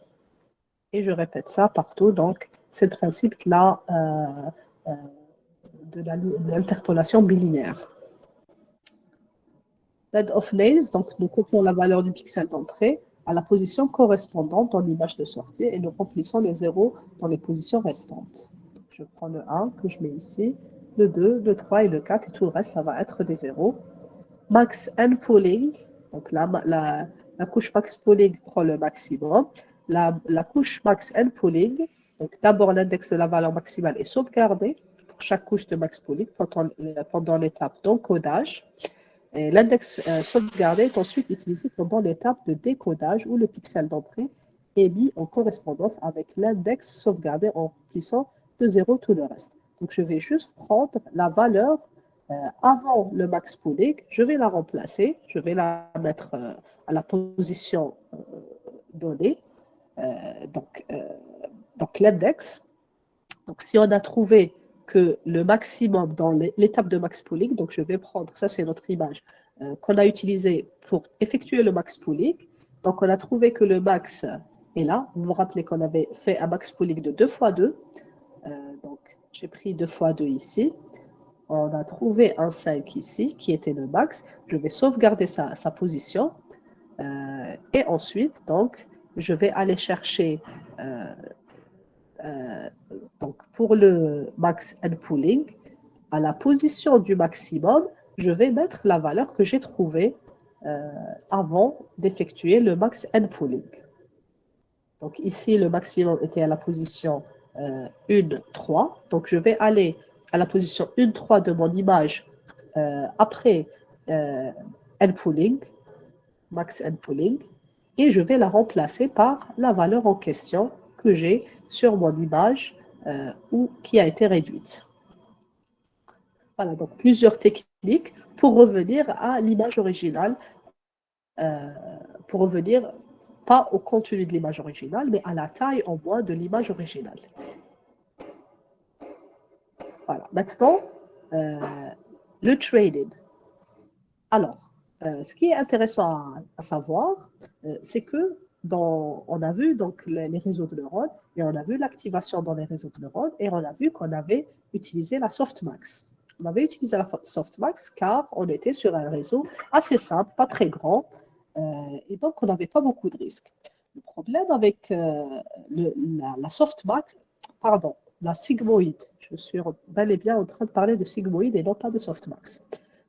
Et je répète ça partout. Donc, c'est le principe là, de l'interpolation bilinéaire. L'aide of nails, donc nous copions la valeur du pixel d'entrée à la position correspondante dans l'image de sortie et nous remplissons les zéros dans les positions restantes. Donc, je prends le 1 que je mets ici, le 2, le 3 et le 4 et tout le reste, ça va être des zéros. Max and pooling, donc la couche max pooling prend le maximum. La couche max and pooling, donc d'abord l'index de la valeur maximale est sauvegardé pour chaque couche de max pooling pendant l'étape d'encodage. L'index sauvegardé est ensuite utilisé pendant l'étape de décodage où le pixel d'entrée est mis en correspondance avec l'index sauvegardé en remplissant de 0 tout le reste. Donc, je vais juste prendre la valeur avant le max pooling, je vais la remplacer, je vais la mettre à la position donnée, donc l'index. Donc, si on a trouvé que le maximum dans l'étape de max pooling, donc je vais prendre, ça c'est notre image qu'on a utilisée pour effectuer le max pooling. Donc, on a trouvé que le max est là. Vous vous rappelez qu'on avait fait un max pooling de 2 fois 2. Donc, j'ai pris 2 fois 2 ici. On a trouvé un 5 ici, qui était le max. Je vais sauvegarder sa position. Et ensuite, donc, je vais aller chercher, donc, pour le max and pooling, à la position du maximum, je vais mettre la valeur que j'ai trouvée avant d'effectuer le max and pooling. Donc, ici, le maximum était à la position 1, 3. Donc, je vais aller à la position 1, 3 de mon image après end pooling, max end pooling, et je vais la remplacer par la valeur en question que j'ai sur mon image ou qui a été réduite. Voilà, donc plusieurs techniques pour revenir à l'image originale, pour revenir pas au contenu de l'image originale, mais à la taille en bois de l'image originale. Voilà, maintenant, le trading. Alors, ce qui est intéressant à savoir, c'est que on a vu donc les réseaux de neurones et on a vu l'activation dans les réseaux de neurones et on a vu qu'on avait utilisé la softmax. On avait utilisé la softmax car on était sur un réseau assez simple, pas très grand, et donc on n'avait pas beaucoup de risques. Le problème avec la softmax, la sigmoïde, je suis bel et bien en train de parler de sigmoïde et non pas de softmax.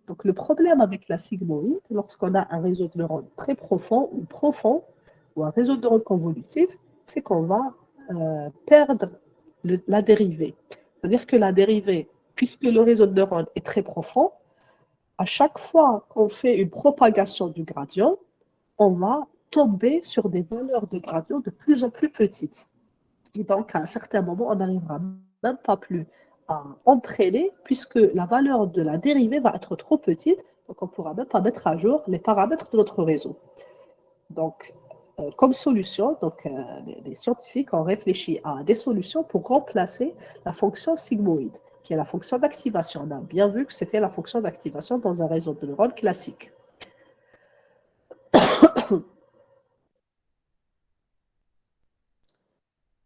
Donc, le problème avec la sigmoïde, lorsqu'on a un réseau de neurones très profond, ou un réseau de neurones convolutif, c'est qu'on va perdre la dérivée. C'est-à-dire que la dérivée, puisque le réseau de neurones est très profond, à chaque fois qu'on fait une propagation du gradient, on va tomber sur des valeurs de gradient de plus en plus petites. Et donc, à un certain moment, on n'arrivera même pas plus à entraîner, puisque la valeur de la dérivée va être trop petite, donc on ne pourra même pas mettre à jour les paramètres de notre réseau. Donc, comme solution, les scientifiques ont réfléchi à des solutions pour remplacer la fonction sigmoïde, qui est la fonction d'activation. On a bien vu que c'était la fonction d'activation dans un réseau de neurones classique.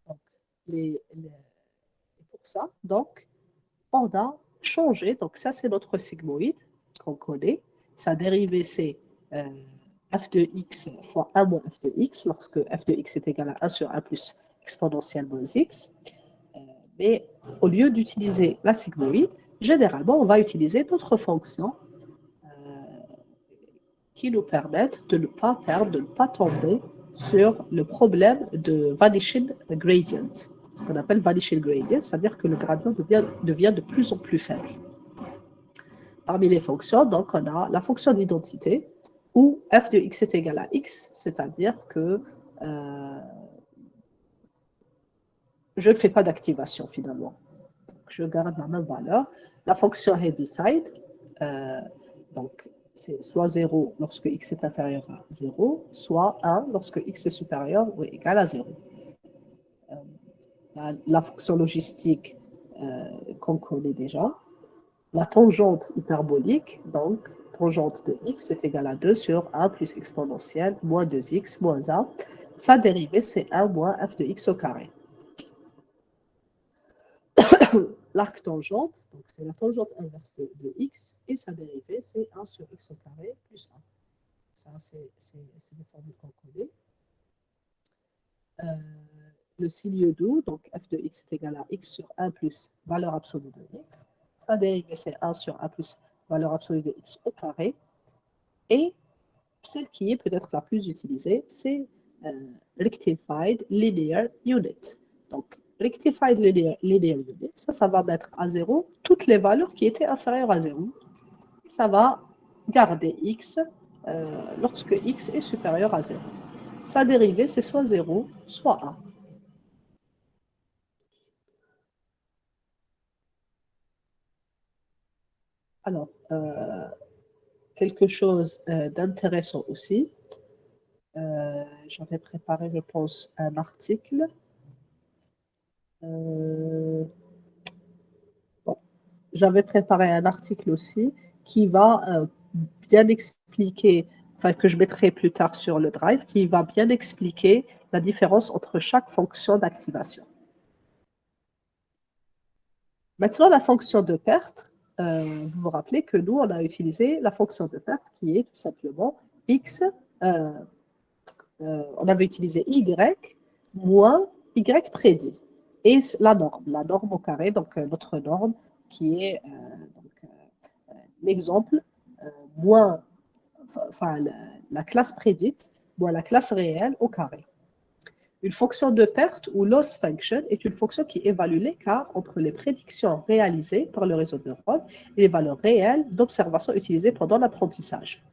Donc, pour ça, donc, on a changé. Donc, ça, c'est notre sigmoïde qu'on connaît. Sa dérivée, c'est f de x fois 1 moins f de x, lorsque f de x est égal à 1 sur 1 plus exponentielle moins x. Mais au lieu d'utiliser la sigmoïde, généralement, on va utiliser d'autres fonctions qui nous permettent de ne pas perdre, de ne pas tomber sur le problème de vanishing gradient. Ce qu'on appelle vanishing gradient, c'est-à-dire que le gradient devient de plus en plus faible. Parmi les fonctions, donc, on a la fonction d'identité, où f de x est égal à x, c'est-à-dire que je ne fais pas d'activation finalement. Donc, je garde la même valeur. La fonction Heaviside, donc c'est soit 0 lorsque x est inférieur à 0, soit 1 lorsque x est supérieur ou égal à 0. La fonction logistique qu'on connaît déjà. La tangente hyperbolique, donc tangente de x est égale à 2 sur 1 plus exponentielle moins 2x moins 1. Sa dérivée, c'est 1 moins f de x au carré. L'arc tangente, donc c'est la tangente inverse de x, et sa dérivée, c'est 1 sur x au carré plus 1. Ça, c'est les formules qu'on connaît. Le signe doux, donc f de x est égal à x sur 1 plus valeur absolue de x. Sa dérivée, c'est 1 sur 1 plus valeur absolue de x au carré. Et celle qui est peut-être la plus utilisée, c'est Rectified Linear Unit. Donc, Rectified Linear Unit, ça va mettre à 0 toutes les valeurs qui étaient inférieures à 0. Ça va garder x lorsque x est supérieur à 0. Sa dérivée, c'est soit 0, soit 1. Alors, quelque chose d'intéressant aussi. J'avais préparé, je pense, un article. Bon, j'avais préparé un article aussi qui va bien expliquer, enfin que je mettrai plus tard sur le drive, qui va bien expliquer la différence entre chaque fonction d'activation. Maintenant, la fonction de perte, vous vous rappelez que nous, on a utilisé la fonction de perte qui est tout simplement x, on avait utilisé y moins y prédit. Et la norme au carré, donc notre norme qui est l'exemple moins, enfin la classe prédite moins la classe réelle au carré. Une fonction de perte ou loss function est une fonction qui évalue l'écart entre les prédictions réalisées par le réseau de neurones et les valeurs réelles d'observation utilisées pendant l'apprentissage.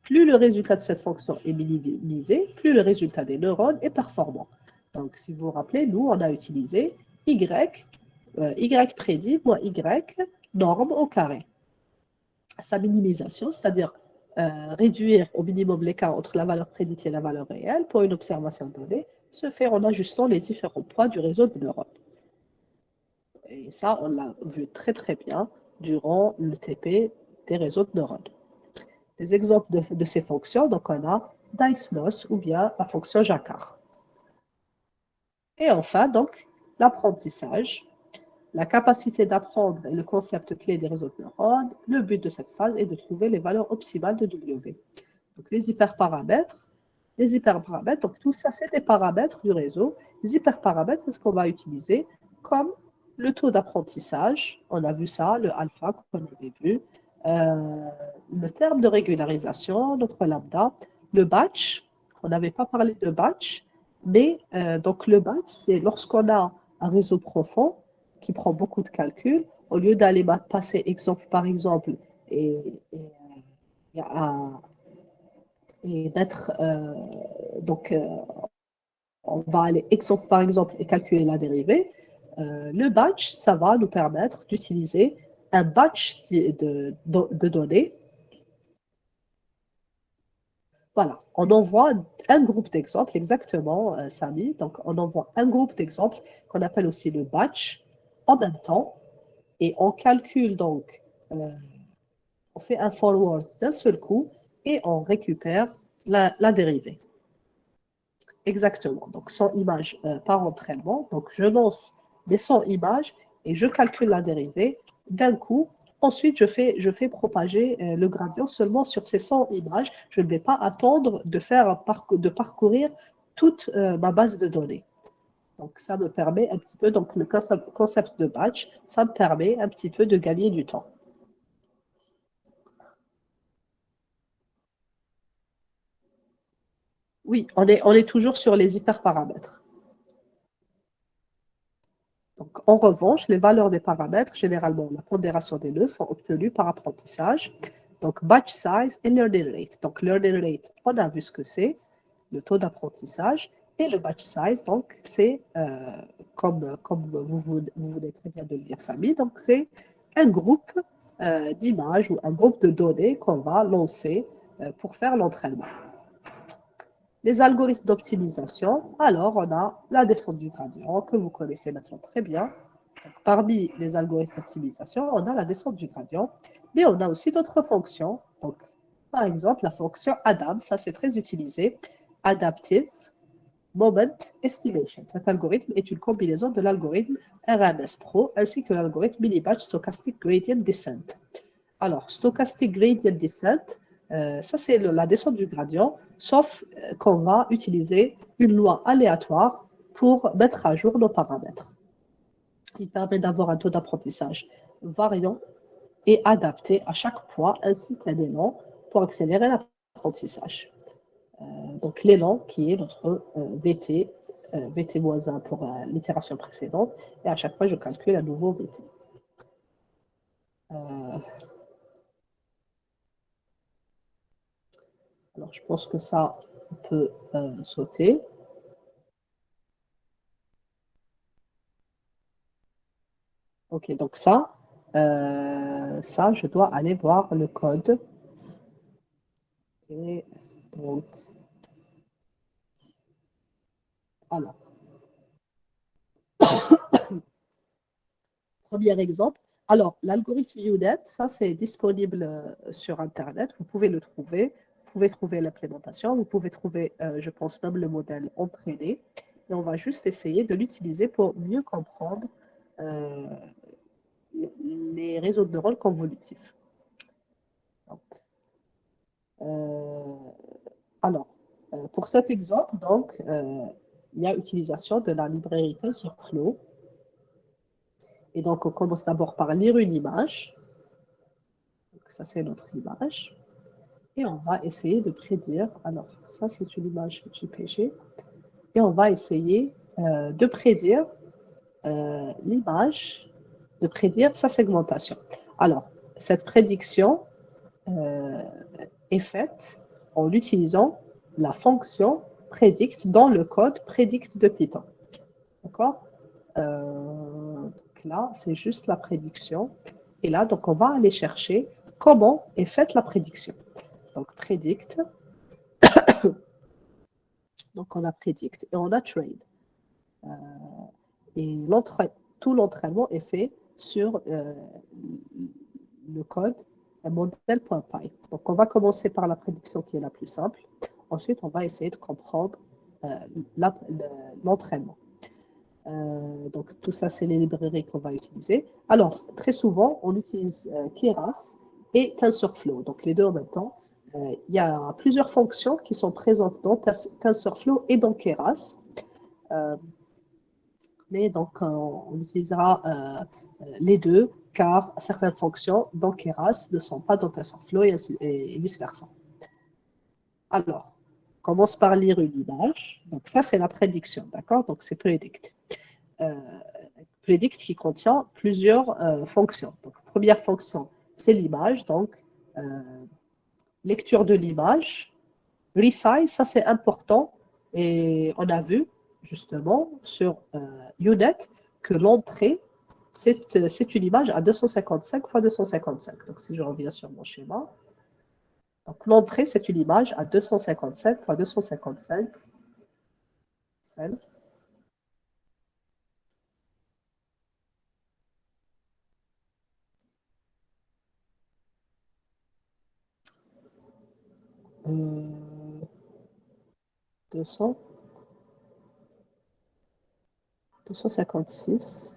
Plus le résultat de cette fonction est minimisé, plus le résultat des neurones est performant. Donc, si vous vous rappelez, nous, on a utilisé y prédit moins y norme au carré. Sa minimisation, c'est-à-dire réduire au minimum l'écart entre la valeur prédite et la valeur réelle pour une observation donnée, se fait en ajustant les différents poids du réseau de neurones. Et ça, on l'a vu très très bien durant le TP des réseaux de neurones. Des exemples de ces fonctions, donc on a Dice-Moss ou bien la fonction Jacquard. Et enfin, donc, l'apprentissage, la capacité d'apprendre est le concept clé des réseaux de neurones. Le but de cette phase est de trouver les valeurs optimales de W. Donc, les hyperparamètres, donc tout ça, c'est des paramètres du réseau. Les hyperparamètres, c'est ce qu'on va utiliser comme le taux d'apprentissage. On a vu ça, le alpha qu'on avait vu, le terme de régularisation, notre lambda, le batch, on n'avait pas parlé de batch, mais donc le batch, c'est lorsqu'on a un réseau profond qui prend beaucoup de calculs, au lieu d'aller passer exemple par exemple et, à- et mettre, donc on va aller exemple par exemple et calculer la dérivée, le batch, ça va nous permettre d'utiliser un batch de données. Voilà, on envoie un groupe d'exemples, exactement, Samy. Donc, on envoie un groupe d'exemples qu'on appelle aussi le batch en même temps et on calcule donc, on fait un forward d'un seul coup et on récupère la dérivée. Exactement, donc 100 images par entraînement. Donc, je lance mes 100 images et je calcule la dérivée d'un coup. Ensuite, je fais propager le gradient seulement sur ces 100 images. Je ne vais pas attendre de parcourir toute ma base de données. Donc, ça me permet un petit peu, donc le concept de batch, ça me permet un petit peu de gagner du temps. Oui, on est toujours sur les hyperparamètres. Donc, en revanche, les valeurs des paramètres, généralement la pondération des nœuds, sont obtenues par apprentissage. Donc, batch size et learning rate. Donc, learning rate, on a vu ce que c'est, le taux d'apprentissage. Et le batch size, donc, c'est, comme vous venez très bien de le dire, Samy, donc c'est un groupe d'images ou un groupe de données qu'on va lancer pour faire l'entraînement. Les algorithmes d'optimisation, alors on a la descente du gradient que vous connaissez maintenant très bien. Donc, parmi les algorithmes d'optimisation, on a la descente du gradient, mais on a aussi d'autres fonctions. Donc, par exemple, la fonction ADAM, ça c'est très utilisé, Adaptive Moment Estimation. Cet algorithme est une combinaison de l'algorithme RMS Pro ainsi que l'algorithme Minibatch Stochastic Gradient Descent. Alors, Stochastic Gradient Descent, ça c'est la descente du gradient, sauf qu'on va utiliser une loi aléatoire pour mettre à jour nos paramètres. Il permet d'avoir un taux d'apprentissage variant et adapté à chaque point, ainsi qu'un élan pour accélérer l'apprentissage. Donc l'élan qui est notre VT, VT-1 pour l'itération précédente, et à chaque fois je calcule un nouveau VT. Alors je pense que ça peut sauter. Ok, donc ça, je dois aller voir le code. Et donc, alors, premier exemple. Alors, l'algorithme UNet, ça c'est disponible sur Internet. Vous pouvez le trouver. Vous pouvez trouver l'implémentation. Vous pouvez trouver, je pense, même le modèle entraîné. Et on va juste essayer de l'utiliser pour mieux comprendre les réseaux de neurones convolutifs. Donc, alors, pour cet exemple, donc, il y a utilisation de la librairie TensorFlow. Et donc, on commence d'abord par lire une image. Donc, ça, c'est notre image. Et on va essayer de prédire. Alors, ça, c'est une image JPG. Et on va essayer de prédire l'image, de prédire sa segmentation. Alors, cette prédiction est faite en utilisant la fonction predict dans le code predict de Python. D'accord donc là, c'est juste la prédiction. Et là, donc, on va aller chercher comment est faite la prédiction. Donc, predict. Donc, on a predict et on a train. Et tout l'entraînement est fait sur le code model.py. Donc, on va commencer par la prédiction qui est la plus simple. Ensuite, on va essayer de comprendre l'entraînement. Donc, tout ça, c'est les librairies qu'on va utiliser. Alors, très souvent, on utilise Keras et TensorFlow. Donc, les deux en même temps. Il y a plusieurs fonctions qui sont présentes dans TensorFlow et dans Keras. mais donc on utilisera les deux car certaines fonctions dans Keras ne sont pas dans TensorFlow et vice-versa. Alors, on commence par lire une image. Donc ça, c'est la prédiction, d'accord? Donc c'est predict. Predict qui contient plusieurs fonctions. Donc, première fonction, c'est l'image, donc lecture de l'image. Resize, ça c'est important. Et on a vu justement sur UNet que l'entrée, c'est une image à 255 x 255. Donc si je reviens sur mon schéma, donc l'entrée, c'est une image à 255 x 255. Celle. Euh, 200, 256.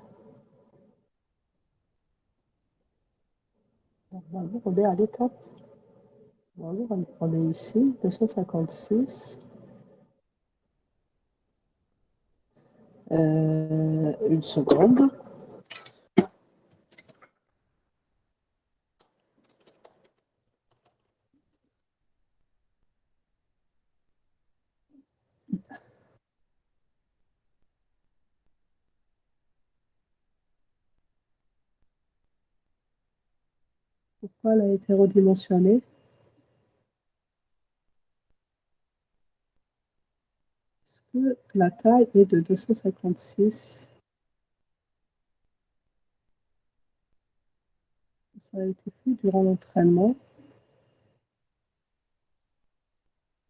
Normalement, on est à l'étape. Normalement, on est ici, 256. Une seconde. Pourquoi elle a été redimensionnée? Parce que la taille est de 256. Ça a été fait durant l'entraînement.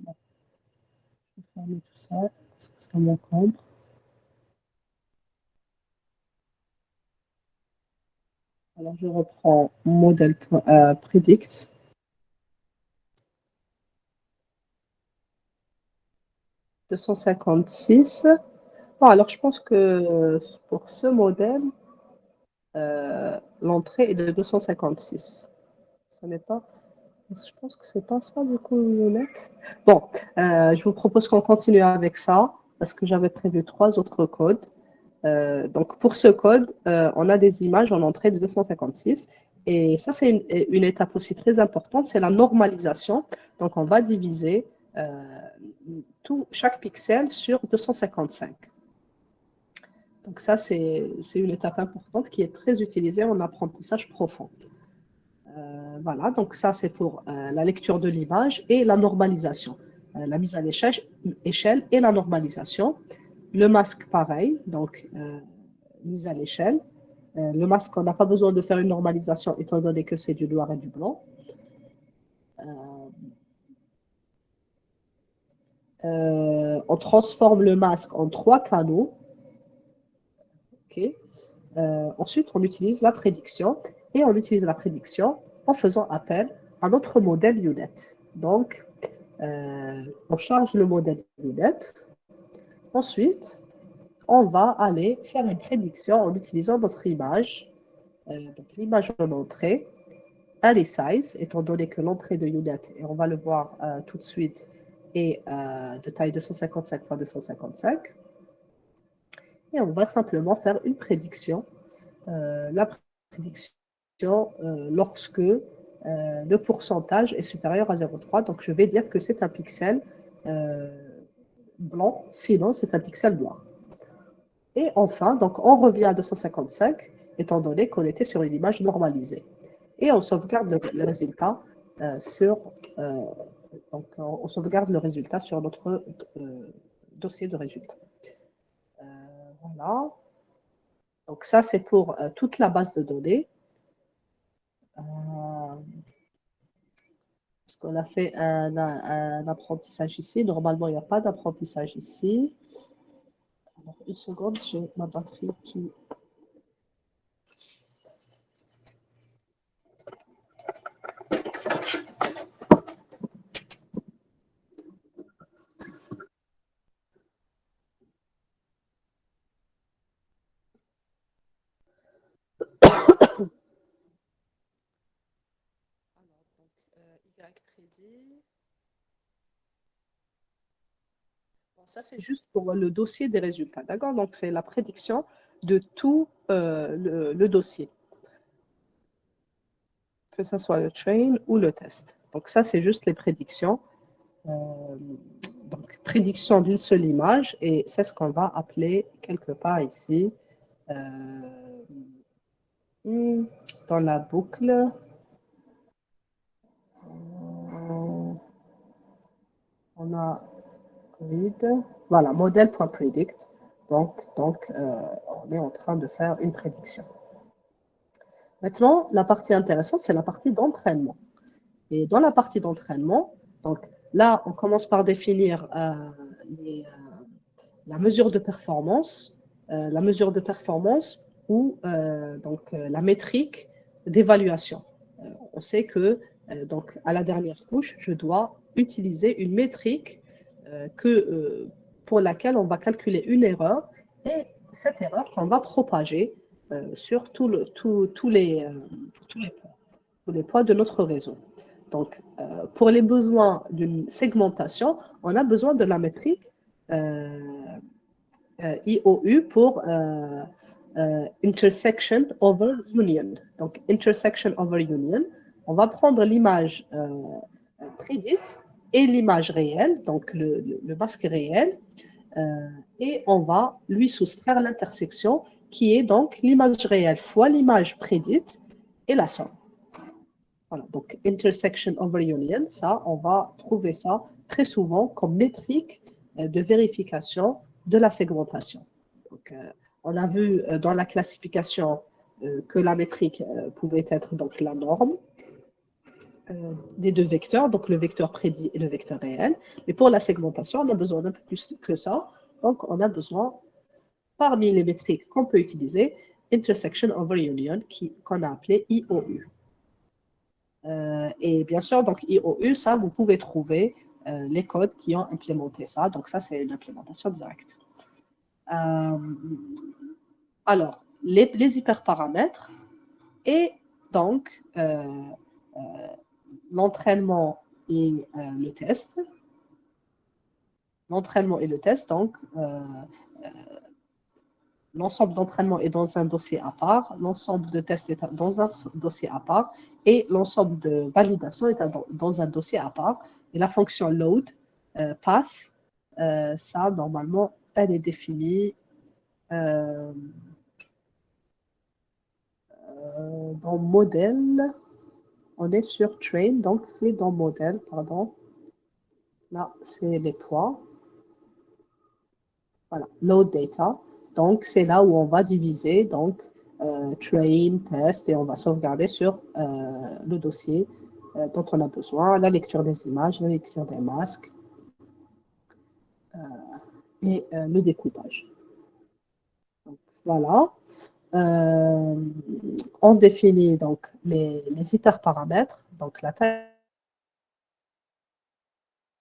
Bon, je vais fermer tout ça parce que ça m'encombre. Alors, je reprends modèle predict. « 256. Bon, alors, je pense que pour ce modèle, l'entrée est de 256. Ce n'est pas... Je pense que c'est pas ça, du coup, net. Bon, je vous propose qu'on continue avec ça, parce que j'avais prévu 3 autres codes. Donc, pour ce code, on a des images en entrée de 256. Et ça, c'est une étape aussi très importante, c'est la normalisation. Donc, on va diviser chaque pixel sur 255. Donc, ça, c'est une étape importante qui est très utilisée en apprentissage profond. Voilà, donc ça, c'est pour la lecture de l'image et la normalisation. La mise à l'échelle et la normalisation. Le masque, pareil, donc mise à l'échelle. Le masque, on n'a pas besoin de faire une normalisation étant donné que c'est du noir et du blanc. On transforme le masque en 3 canaux. Okay. Ensuite, on utilise la prédiction et on utilise la prédiction en faisant appel à notre modèle UNet. Donc, on charge le modèle UNet. Ensuite, on va aller faire une prédiction en utilisant notre image. Donc, l'image en entrée, elle est size, étant donné que l'entrée de UNet, et on va le voir tout de suite, est de taille 255 x 255. Et on va simplement faire une prédiction. La prédiction lorsque le pourcentage est supérieur à 0,3. Donc, je vais dire que c'est un pixel blanc, sinon c'est un pixel noir. Et enfin, donc on revient à 255, étant donné qu'on était sur une image normalisée. Et on sauvegarde le résultat donc on sauvegarde le résultat sur notre dossier de résultats. Voilà. Donc ça, c'est pour toute la base de données. Est-ce qu'on a fait un apprentissage ici? Normalement, il n'y a pas d'apprentissage ici. Alors, une seconde, j'ai ma batterie qui... Y prédit. Bon, Ça, c'est juste pour le dossier des résultats, d'accord? Donc, c'est la prédiction de tout le dossier, que ce soit le train ou le test. Donc, ça, c'est juste les prédictions. Donc, prédiction d'une seule image, et c'est ce qu'on va appeler quelque part ici, dans la boucle. On a read, voilà, model.predict. Donc, on est en train de faire une prédiction. Maintenant, la partie intéressante, c'est la partie d'entraînement. Et dans la partie d'entraînement, donc là, on commence par définir la mesure de performance, ou la métrique d'évaluation. On sait que donc à la dernière couche, je dois utiliser une métrique pour laquelle on va calculer une erreur, et cette erreur qu'on va propager sur tous les points de notre réseau. Donc, pour les besoins d'une segmentation, on a besoin de la métrique IOU pour intersection over union. Donc, intersection over union, on va prendre l'image prédite et l'image réelle, donc le masque réel, et on va lui soustraire l'intersection qui est donc l'image réelle fois l'image prédite et la somme. Voilà, donc intersection over union, ça, on va trouver ça très souvent comme métrique de vérification de la segmentation. Donc, on a vu dans la classification que la métrique pouvait être donc la norme des deux vecteurs, donc le vecteur prédit et le vecteur réel. Mais pour la segmentation, on a besoin d'un peu plus que ça. Donc, on a besoin, parmi les métriques qu'on peut utiliser, intersection over union, qu'on a appelé IOU. Et bien sûr, donc IOU, ça, vous pouvez trouver les codes qui ont implémenté ça. Donc ça, c'est une implémentation directe. Alors, les hyperparamètres et donc l'entraînement et le test. L'entraînement et le test, donc l'ensemble d'entraînement est dans un dossier à part, l'ensemble de tests est dans un dossier à part, et l'ensemble de validation est dans un dossier à part. Et la fonction load, path, ça, normalement, elle est définie dans modèle. On est sur train, donc c'est dans modèle, pardon. Là, c'est les poids. Voilà, load data. Donc, c'est là où on va diviser, donc, train, test, et on va sauvegarder sur le dossier dont on a besoin, la lecture des images, la lecture des masques et le découpage. Donc, voilà. On définit donc les hyperparamètres, donc la taille,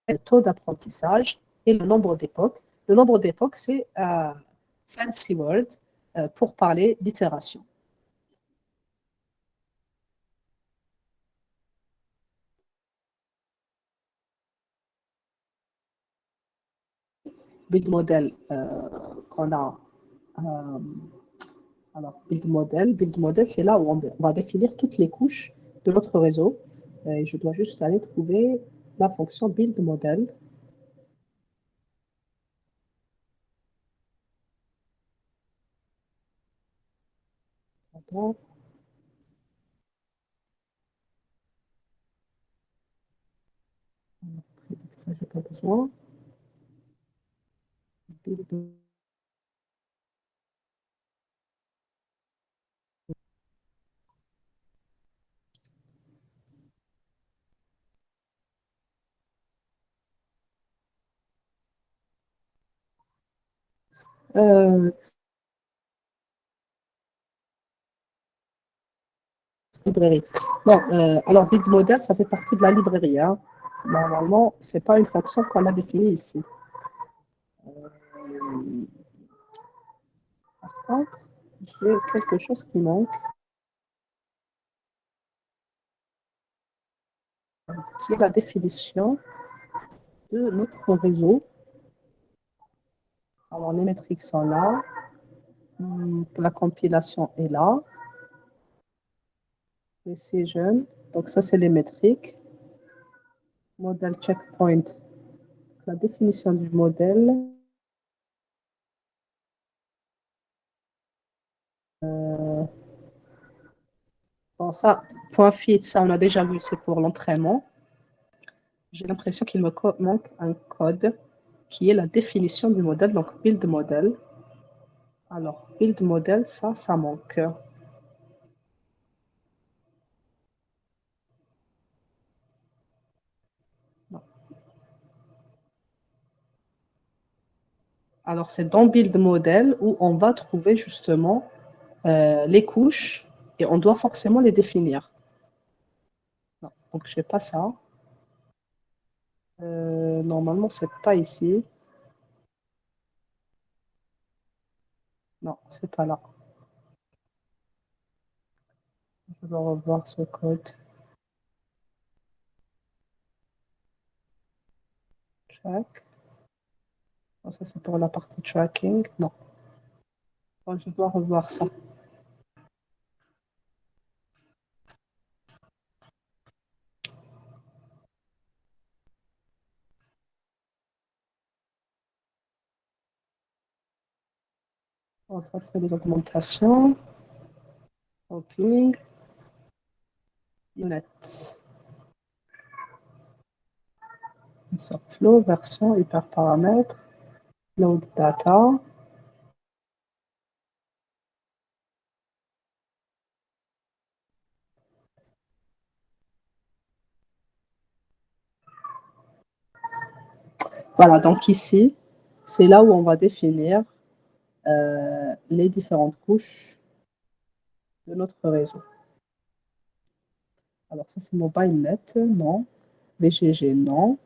le taux d'apprentissage et le nombre d'époques. Le nombre d'époques, c'est fancy word pour parler d'itération. Build model qu'on a. Alors, build model, c'est là où on va définir toutes les couches de notre réseau. Et je dois juste aller trouver la fonction build model. Attends. Ça, j'ai pas besoin. Build. Librairie. Non, alors build model, ça fait partie de la librairie. Hein. Normalement, c'est pas une fonction qu'on a définie ici. Par contre, j'ai quelque chose qui manque, qui est la définition de notre réseau. Alors, les métriques sont là. La compilation est là. Precision. Donc, ça, c'est les métriques. Model checkpoint. La définition du modèle. Bon, ça, point fit, ça, on a déjà vu, c'est pour l'entraînement. J'ai l'impression qu'il me manque un code qui est la définition du modèle, donc build model. Alors, build model, ça manque. Non. Alors, c'est dans build model où on va trouver justement les couches et on doit forcément les définir. Non. Donc, je n'ai pas ça. Normalement, c'est pas ici. Non, c'est pas là. Je vais revoir ce code. Track. Oh, ça, c'est pour la partie tracking. Non. Oh, je dois revoir ça. Oh, ça, c'est les augmentations. Hopping. Unit. Insert flow, version, hyperparamètres. Load data. Voilà, donc ici, c'est là où on va définir les différentes couches de notre réseau. Alors ça, c'est MobileNet, non. VGG, non.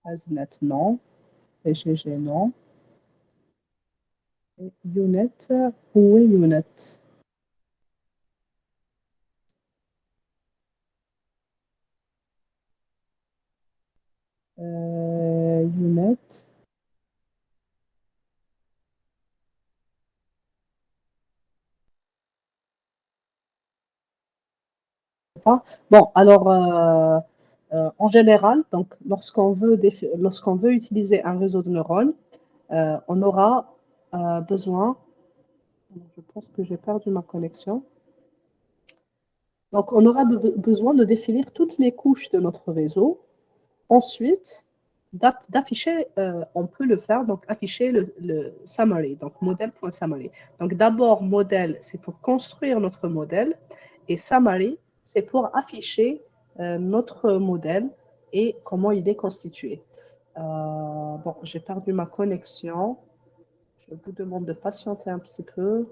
ASNet, non. VGG, non. Et Unet, où est Unet? Unet. Bon, alors, en général, donc, lorsqu'on veut utiliser un réseau de neurones, on aura besoin. Je pense que j'ai perdu ma connexion. Donc, on aura besoin de définir toutes les couches de notre réseau. Ensuite, d'afficher, on peut le faire, donc afficher le summary, donc modèle.summary. Donc, d'abord, modèle, c'est pour construire notre modèle, et summary, c'est pour afficher notre modèle et comment il est constitué. Bon, j'ai perdu ma connexion. Je vous demande de patienter un petit peu.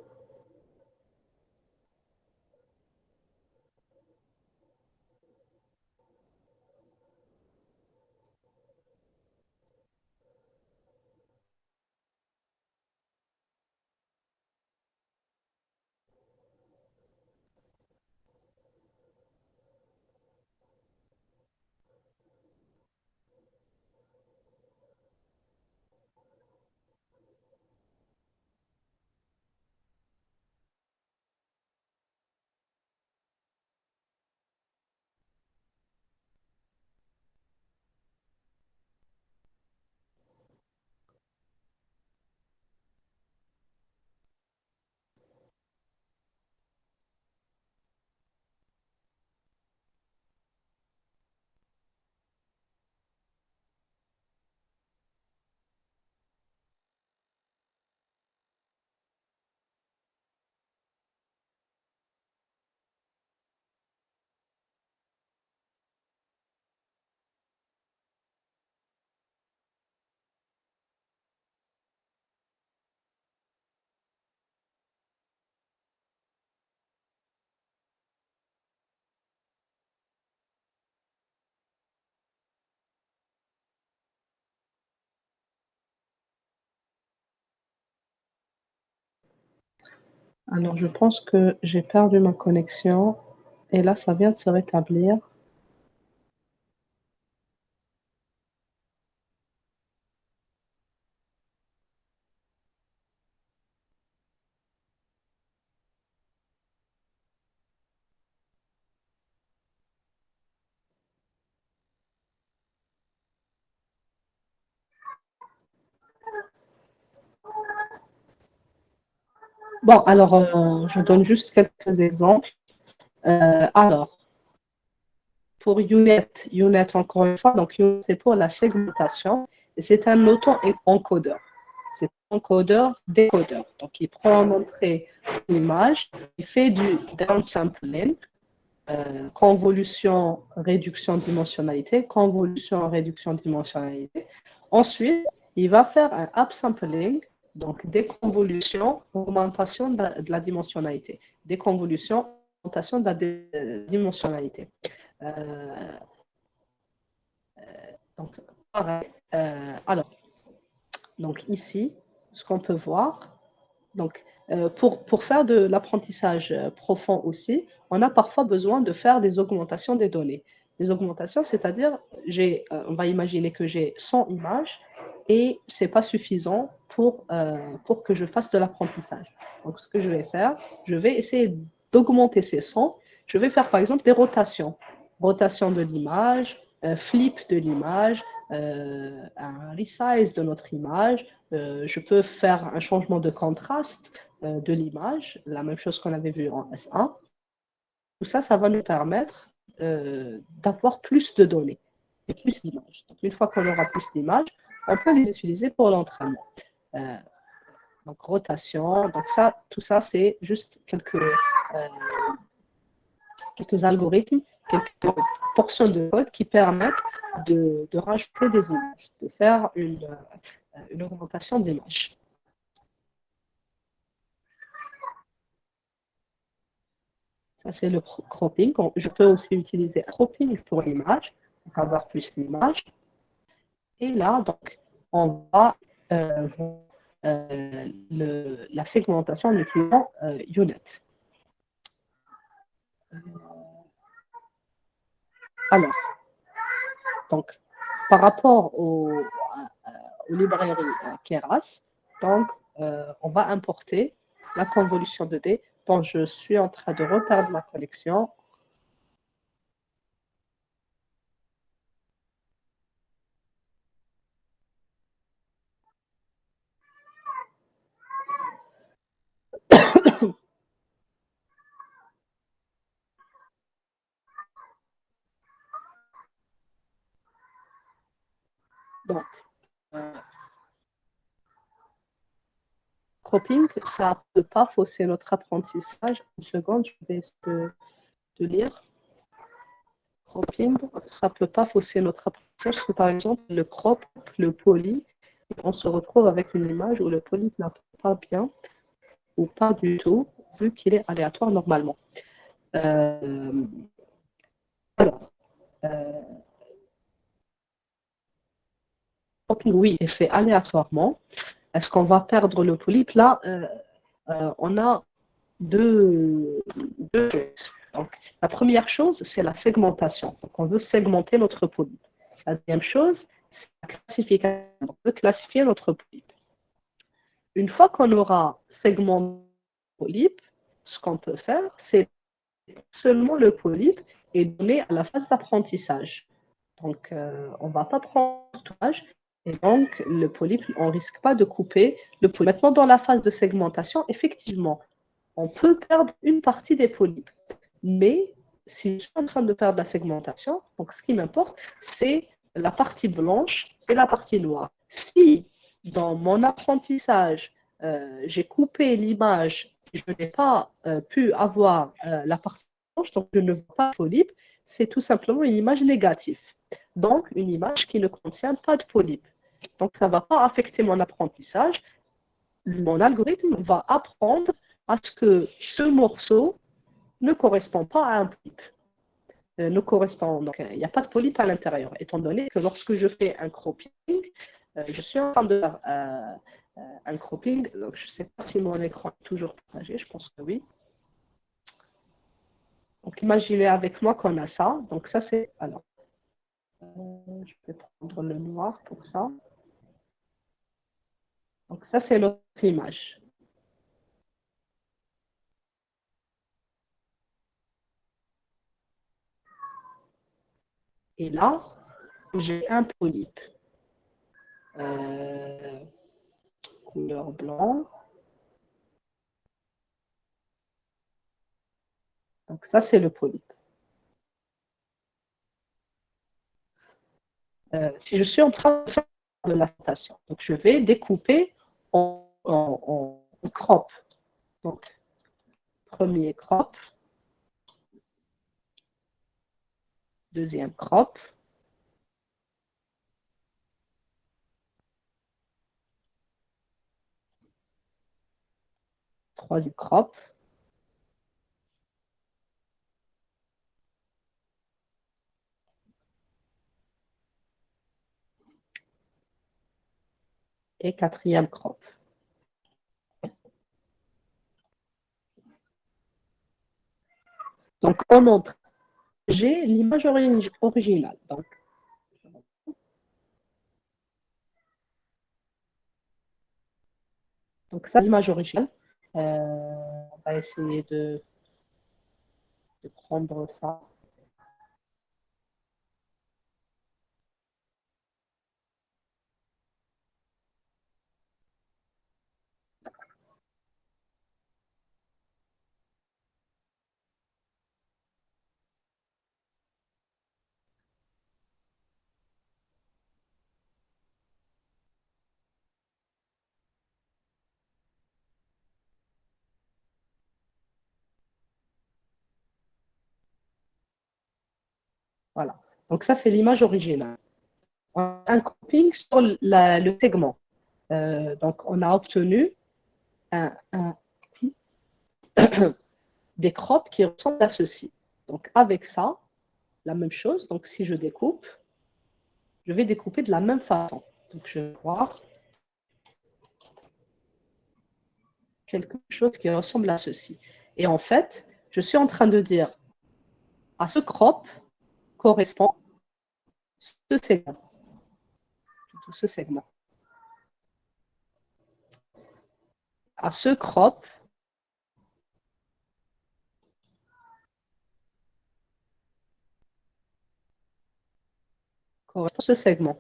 Alors, je pense que j'ai perdu ma connexion et là, ça vient de se rétablir. Bon, alors, je donne juste quelques exemples. Alors, pour UNet, encore une fois, donc UNet, c'est pour la segmentation, et c'est un auto-encodeur. C'est un encodeur-décodeur. Donc, il prend en entrée l'image, il fait du downsampling, convolution, réduction, dimensionnalité, convolution, réduction, dimensionnalité. Ensuite, il va faire un upsampling, donc déconvolution, augmentation de la dimensionnalité. Déconvolution, augmentation de la dimensionnalité. Donc, pareil. Alors, donc ici, ce qu'on peut voir, donc, pour faire de l'apprentissage profond aussi, on a parfois besoin de faire des augmentations des données. Des augmentations, c'est-à-dire, on va imaginer que j'ai 100 images et ce n'est pas suffisant pour que je fasse de l'apprentissage. Donc, ce que je vais faire, je vais essayer d'augmenter ces 100. Je vais faire, par exemple, des rotations. Rotation de l'image, flip de l'image, un resize de notre image. Je peux faire un changement de contraste de l'image, la même chose qu'on avait vu en S1. Tout ça, ça va nous permettre d'avoir plus de données et plus d'images. Donc, une fois qu'on aura plus d'images, on peut les utiliser pour l'entraînement. Donc, rotation. Donc, ça, tout ça, c'est juste quelques algorithmes, quelques portions de code qui permettent de rajouter des images, de faire une augmentation d'images. Ça, c'est le cropping. Je peux aussi utiliser un cropping pour l'image, pour avoir plus d'image. Et là, donc, on va la segmentation en utilisant UNet. Alors, donc, par rapport aux librairies Keras, donc, on va importer la convolution de D. Bon, je suis en train de reperdre ma connexion. Donc, cropping, ça ne peut pas fausser notre apprentissage. Une seconde, je vais essayer de lire. Cropping, ça ne peut pas fausser notre apprentissage. C'est par exemple le crop, le poly, on se retrouve avec une image où le poly n'apparaît pas bien ou pas du tout, vu qu'il est aléatoire normalement. Alors, cropping, oui, est fait aléatoirement. Est-ce qu'on va perdre le polype? Là, on a deux choses. Donc, la première chose, c'est la segmentation. Donc, on veut segmenter notre polype. La deuxième chose, c'est la classification. On veut classifier notre polype. Une fois qu'on aura segmenté le polype, ce qu'on peut faire, c'est seulement le polype et donner à la phase d'apprentissage. Donc, on ne va pas prendre tout l'âge. Et donc, le polype, on ne risque pas de couper le polype. Maintenant, dans la phase de segmentation, effectivement, on peut perdre une partie des polypes. Mais si je suis en train de perdre la segmentation, donc ce qui m'importe, c'est la partie blanche et la partie noire. Si dans mon apprentissage, j'ai coupé l'image, je n'ai pas pu avoir la partie blanche, donc je ne vois pas de polype, c'est tout simplement une image négative. Donc, une image qui ne contient pas de polype. Donc, ça ne va pas affecter mon apprentissage. Mon algorithme va apprendre à ce que ce morceau ne correspond pas à un polype. Ne correspond, donc, il n'y a pas de polype à l'intérieur, étant donné que lorsque je fais un cropping, je suis en train de faire un cropping. Donc, je ne sais pas si mon écran est toujours partagé, je pense que oui. Donc, imaginez avec moi qu'on a ça. Donc, ça, c'est. Alors, je vais prendre le noir pour ça. Donc, ça, c'est notre image. Et là, j'ai un polype. Couleur blanc. Donc ça, c'est le polype. Si je suis en train de faire de la segmentation, donc je vais découper en crop. Donc, premier crop, deuxième crop, troisième crop, et quatrième crop. Donc, on montre, j'ai l'image originale. Donc ça, l'image originale. On va essayer de prendre ça. Voilà. Donc ça, c'est l'image originale. On a un cropping sur le segment. Donc, on a obtenu des crops qui ressemblent à ceci. Donc, avec ça, la même chose. Donc, si je découpe, je vais découper de la même façon. Donc, je vais voir quelque chose qui ressemble à ceci. Et en fait, je suis en train de dire à ce crop correspond ce segment. Tout ce segment. À ce crop correspond ce segment.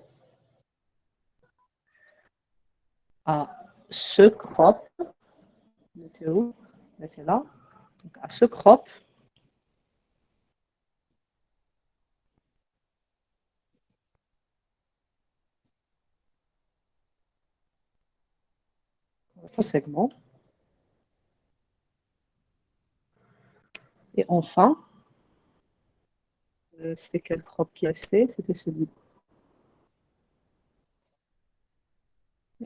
À ce crop, mettez où? Mettez là. Donc à ce crop correspond ce segment. Et enfin, c'était quel crop qui restait? C'était celui-là.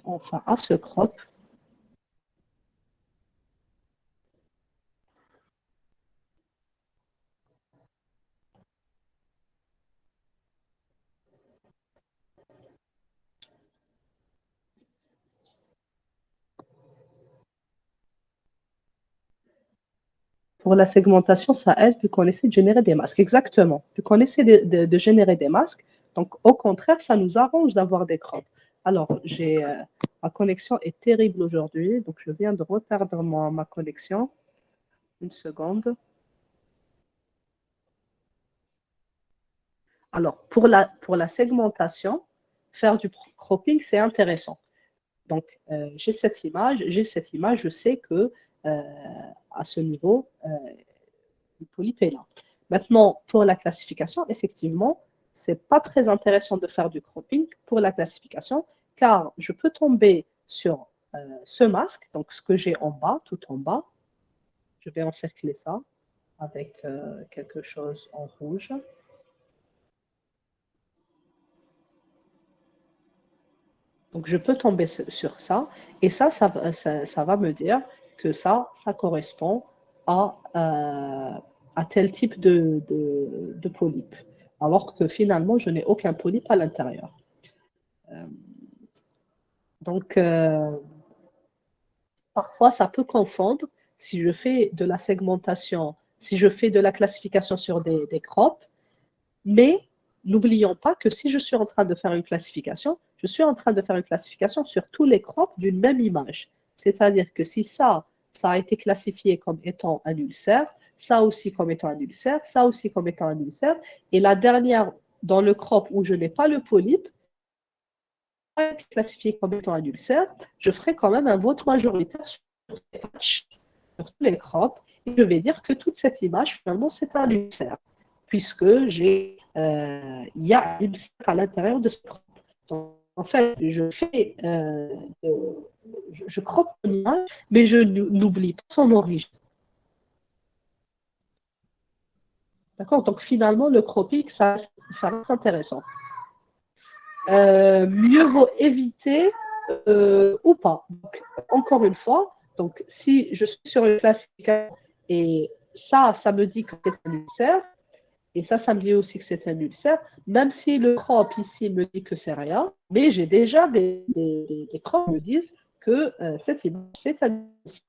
Enfin, à ce crop, pour la segmentation, ça aide vu qu'on essaie de générer des masques. Exactement. Vu qu'on essaie de générer des masques, donc au contraire, ça nous arrange d'avoir des crops. Alors, ma connexion est terrible aujourd'hui, donc je viens de reperdre ma connexion. Une seconde. Alors, pour la segmentation, faire du cropping, c'est intéressant. Donc, j'ai cette image, je sais que à ce niveau, le polype est là. Maintenant, pour la classification, effectivement, ce n'est pas très intéressant de faire du cropping pour la classification, car je peux tomber sur ce masque, donc ce que j'ai en bas, tout en bas. Je vais encercler ça avec quelque chose en rouge. Donc, je peux tomber sur ça, et ça va me dire que ça correspond à tel type de polype, alors que finalement, je n'ai aucun polype à l'intérieur. Donc, parfois, ça peut confondre si je fais de la segmentation, si je fais de la classification sur des crops, mais n'oublions pas que si je suis en train de faire une classification, je suis en train de faire une classification sur tous les crops d'une même image. C'est-à-dire que si ça a été classifié comme étant un ulcère, ça aussi comme étant un ulcère, ça aussi comme étant un ulcère, et la dernière, dans le crop où je n'ai pas le polype, a été classifié comme étant un ulcère, je ferai quand même un vote majoritaire sur tous les crops, Et je vais dire que toute cette image, finalement, c'est un ulcère, puisque il y a une ulcère à l'intérieur de ce crop. Donc, en fait, je croppe l'image, mais je n'oublie pas son origine. D'accord? Donc, finalement, le cropping, ça reste intéressant. Mieux vaut éviter ou pas. Donc, encore une fois, donc, si je suis sur une classification et ça me dit que c'est un ulcère, et ça me dit aussi que c'est un ulcère, même si le crop ici me dit que c'est rien, mais j'ai déjà des crops qui me disent que cette image, c'est un ulcère.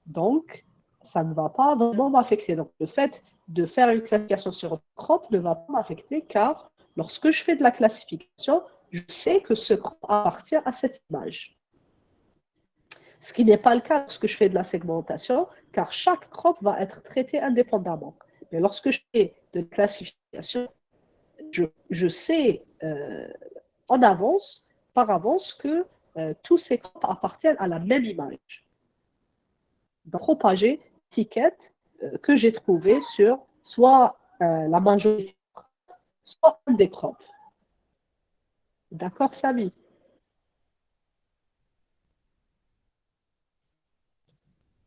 Donc, ça ne va pas vraiment m'affecter. Donc, le fait de faire une classification sur le crop ne va pas m'affecter car lorsque je fais de la classification, je sais que ce crop appartient à cette image. Ce qui n'est pas le cas lorsque je fais de la segmentation, car chaque crop va être traité indépendamment. Mais lorsque je fais de la classification, je sais par avance que tous ces crops appartiennent à la même image. Donc, propager l'étiquette que j'ai trouvée sur soit la majorité, soit un des crops. D'accord, Samy?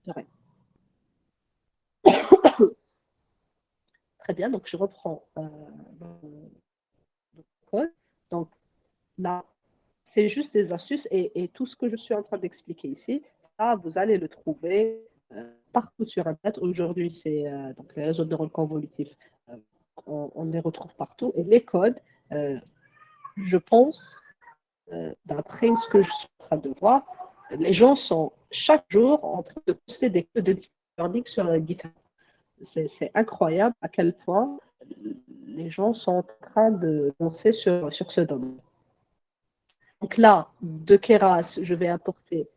Ouais. Très bien, donc je reprends le code. Donc là, c'est juste des astuces et tout ce que je suis en train d'expliquer ici, ça, vous allez le trouver partout sur Internet. Aujourd'hui, c'est donc les réseaux de neurones convolutifs, on les retrouve partout. Et les codes, je pense, d'après ce que je suis en train de voir, les gens sont chaque jour en train de poster des codes de deep learning sur GitHub. C'est incroyable à quel point les gens sont en train de lancer sur ce domaine. Donc là, de Keras, je vais apporter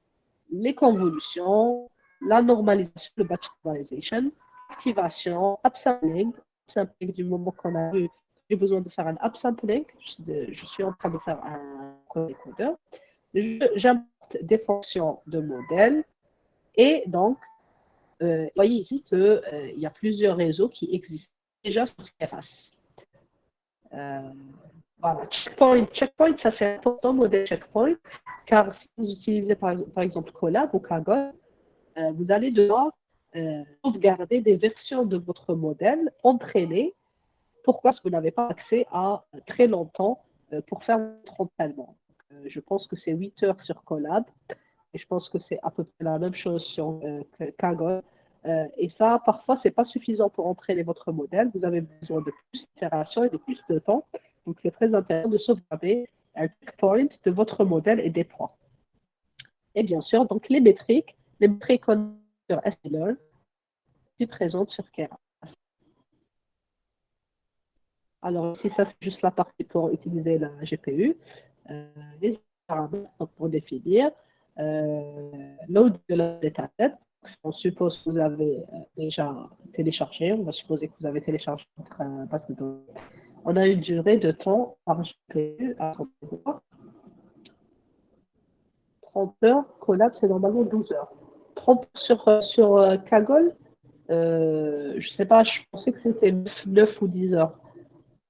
les convolutions, la normalisation, le batch normalization, activation, upsampling. Upsampling, du moment qu'on a vu, j'ai besoin de faire un upsampling. Je suis en train de faire un codeur. J'importe des fonctions de modèle et donc, vous voyez ici qu'il y a plusieurs réseaux qui existent déjà sur Keras. Voilà, checkpoint, ça c'est important, modèle checkpoint, car si vous utilisez par exemple Colab ou Kaggle, vous allez devoir sauvegarder des versions de votre modèle entraînées. Pourquoi? Parce que vous n'avez pas accès à très longtemps pour faire votre entraînement. Je pense que c'est 8 heures sur Colab et je pense que c'est à peu près la même chose sur Kaggle. Et ça, parfois, ce n'est pas suffisant pour entraîner votre modèle. Vous avez besoin de plus d'itérations et de plus de temps. Donc, c'est très intéressant de sauvegarder un checkpoint de votre modèle et des points. Et bien sûr, donc les métriques sur SLR qui présentes sur Keras. Alors, ici, ça, c'est juste la partie pour utiliser la GPU. Les paramètres pour définir load de la dataset. On suppose que vous avez déjà téléchargé. On va supposer que vous avez téléchargé votre base de données. On a une durée de temps par GPU à 30 heures. Colab, c'est normalement 12 heures. 30 sur Kaggle, je ne sais pas, je pensais que c'était 9 ou 10 heures.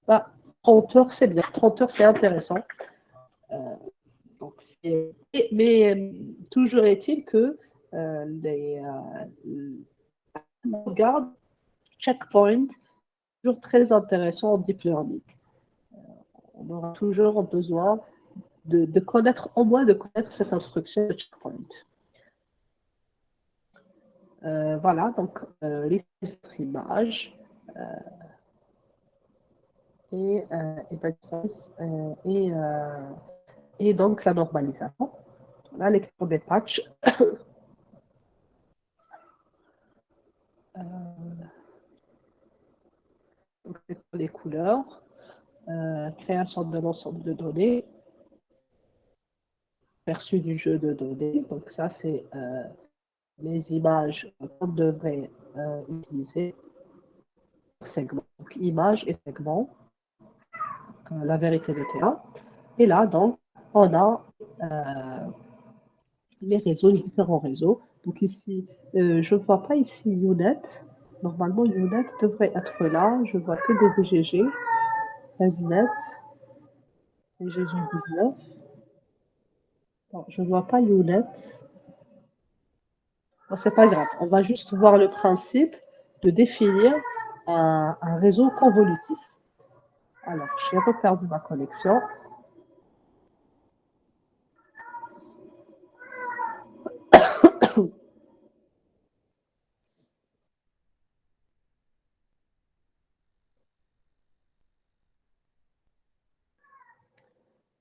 Bah, 30 heures, c'est bien. 30 heures, c'est intéressant. Donc, mais toujours est-il que les regarde checkpoint, toujours très intéressant en deep learning. On aura toujours besoin de connaître, au moins de connaître cette instruction de checkpoint. Voilà, donc les images et donc la normalisation. Là, l'expression des patchs. Donc, c'est pour les couleurs, création de l'ensemble de données, perçu du jeu de données. Donc, ça, c'est les images qu'on devrait utiliser. Segment. Donc, image et segment. La vérité de terrain. Et là, donc, on a les réseaux, les différents réseaux. Donc ici, je ne vois pas ici Younet. Normalement, Younet devrait être là. Je vois que des VGG, SNet, VGG 19. Non, je ne vois pas Younet. Bon, c'est pas grave. On va juste voir le principe de définir un réseau convolutif. Alors, j'ai reperdu ma connexion.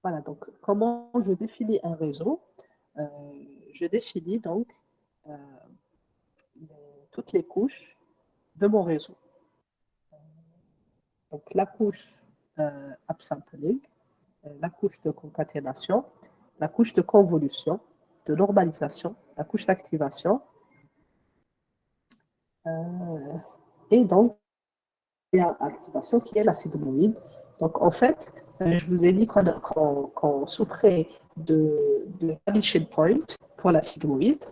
Voilà, donc comment je définis un réseau? Euh, je définis donc euh, toutes les couches de mon réseau. Donc la couche upsampling, la couche de concaténation, la couche de convolution, de normalisation, la couche d'activation, et donc il y a activation qui est la sigmoïde. Donc en fait, je vous ai dit qu'on souffrait de vanishing point pour la sigmoïde.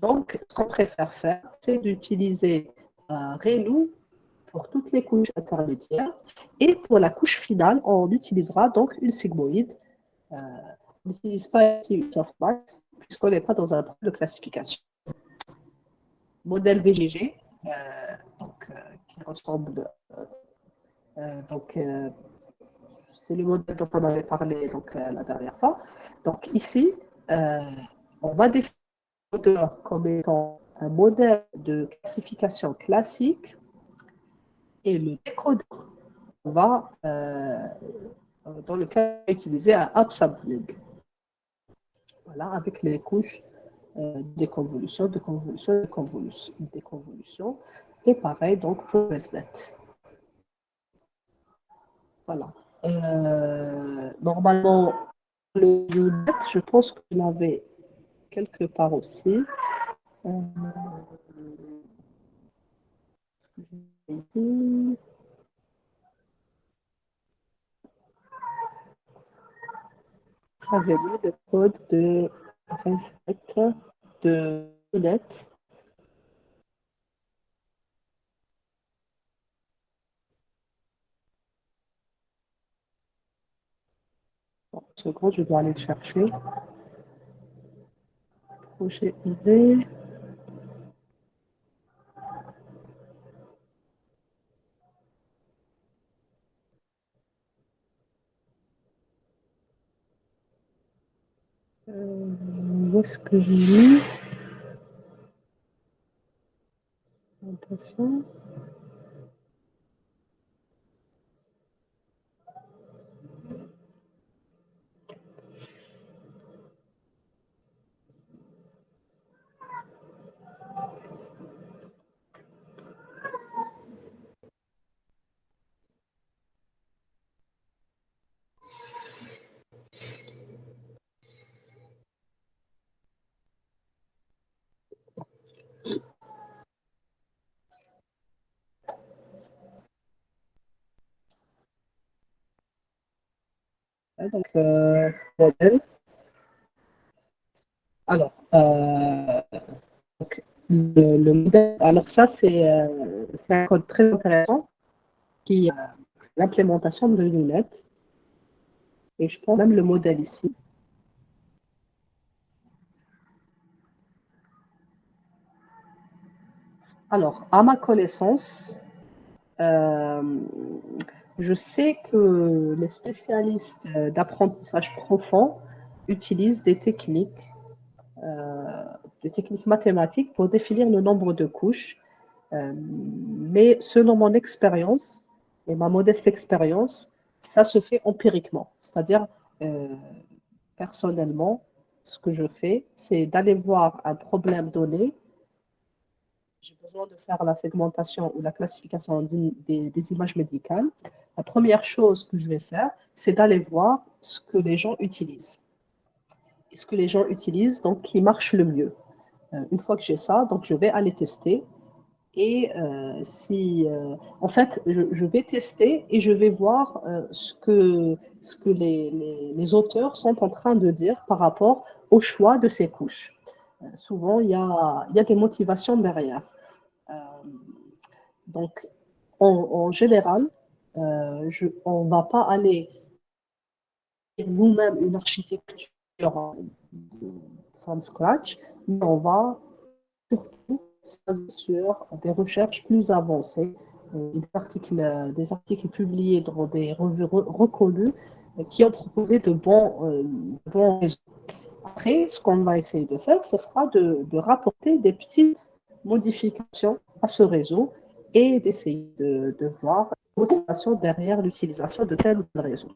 Donc, ce qu'on préfère faire, c'est d'utiliser un ReLU pour toutes les couches intermédiaires. Et pour la couche finale, on utilisera donc une sigmoïde. On n'utilise pas ici une softmax, puisqu'on n'est pas dans un problème de classification. Modèle VGG, qui ressemble. C'est le modèle dont on avait parlé la dernière fois. Donc, ici, on va définir le modèle comme étant un modèle de classification classique et le décodeur va, dans le cas, utiliser un upsampling. Voilà, avec les couches des convolutions, de convolutions, de convolutions, des convolutions. Et pareil, donc, pour SNet. Voilà. Normalement, le UNet, je pense que je l'avais quelque part aussi. J'avais mis le code de recette de UNet. Bon, une seconde, je dois aller le chercher. Projet ID. Où est-ce que j'ai mis? Attention. Donc, modèle. Alors, donc, le modèle, alors ça, c'est un code très intéressant qui est l'implémentation de l'UNET. Et je prends même le modèle ici. Alors, à ma connaissance, je sais que les spécialistes d'apprentissage profond utilisent des techniques mathématiques pour définir le nombre de couches. Mais selon mon expérience et ma modeste expérience, ça se fait empiriquement. C'est-à-dire, personnellement, ce que je fais, c'est d'aller voir un problème donné. J'ai besoin de faire la segmentation ou la classification des images médicales. La première chose que je vais faire, c'est d'aller voir ce que les gens utilisent. Et ce que les gens utilisent, donc, qui marche le mieux. Une fois que j'ai ça, donc, je vais aller tester. Et en fait, je vais tester et je vais voir ce que les auteurs sont en train de dire par rapport au choix de ces couches. souvent, il y a des motivations derrière. Donc, en général, on ne va pas aller nous-mêmes une architecture from scratch, mais on va surtout se baser sur des recherches plus avancées, des articles publiés dans des revues reconnues qui ont proposé de bons résultats. Après, ce qu'on va essayer de faire, ce sera de rapporter des petites modifications à ce réseau et d'essayer de voir la motivation derrière l'utilisation de tel ou tel réseau.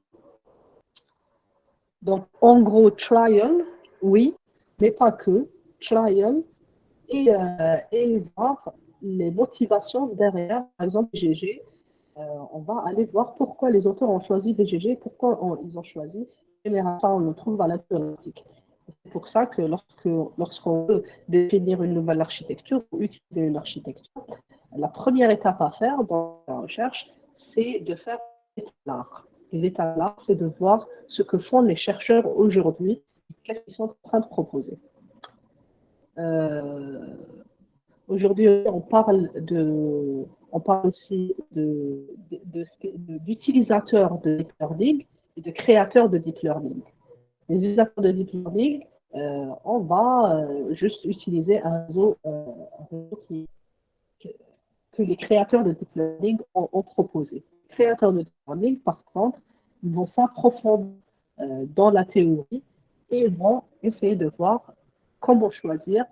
Donc, en gros, trial, oui, mais pas que. Trial et voir les motivations derrière. Par exemple, BGG, on va aller voir pourquoi les auteurs ont choisi BGG, pourquoi ils ont choisi. Généralement, on le trouve à l'intérieur. C'est pour ça que lorsqu'on veut définir une nouvelle architecture ou utiliser une architecture, la première étape à faire dans la recherche, c'est de faire des états-lards. Les états-lards, c'est de voir ce que font les chercheurs aujourd'hui, qu'est-ce qu'ils sont en train de proposer. Aujourd'hui, on parle aussi d'utilisateurs de deep learning et de créateurs de deep learning. Les utilisateurs de deep learning, on va juste utiliser un réseau que les créateurs de deep learning ont proposé. Les créateurs de deep learning, par contre, ils vont s'approfondir dans la théorie et vont essayer de voir comment choisir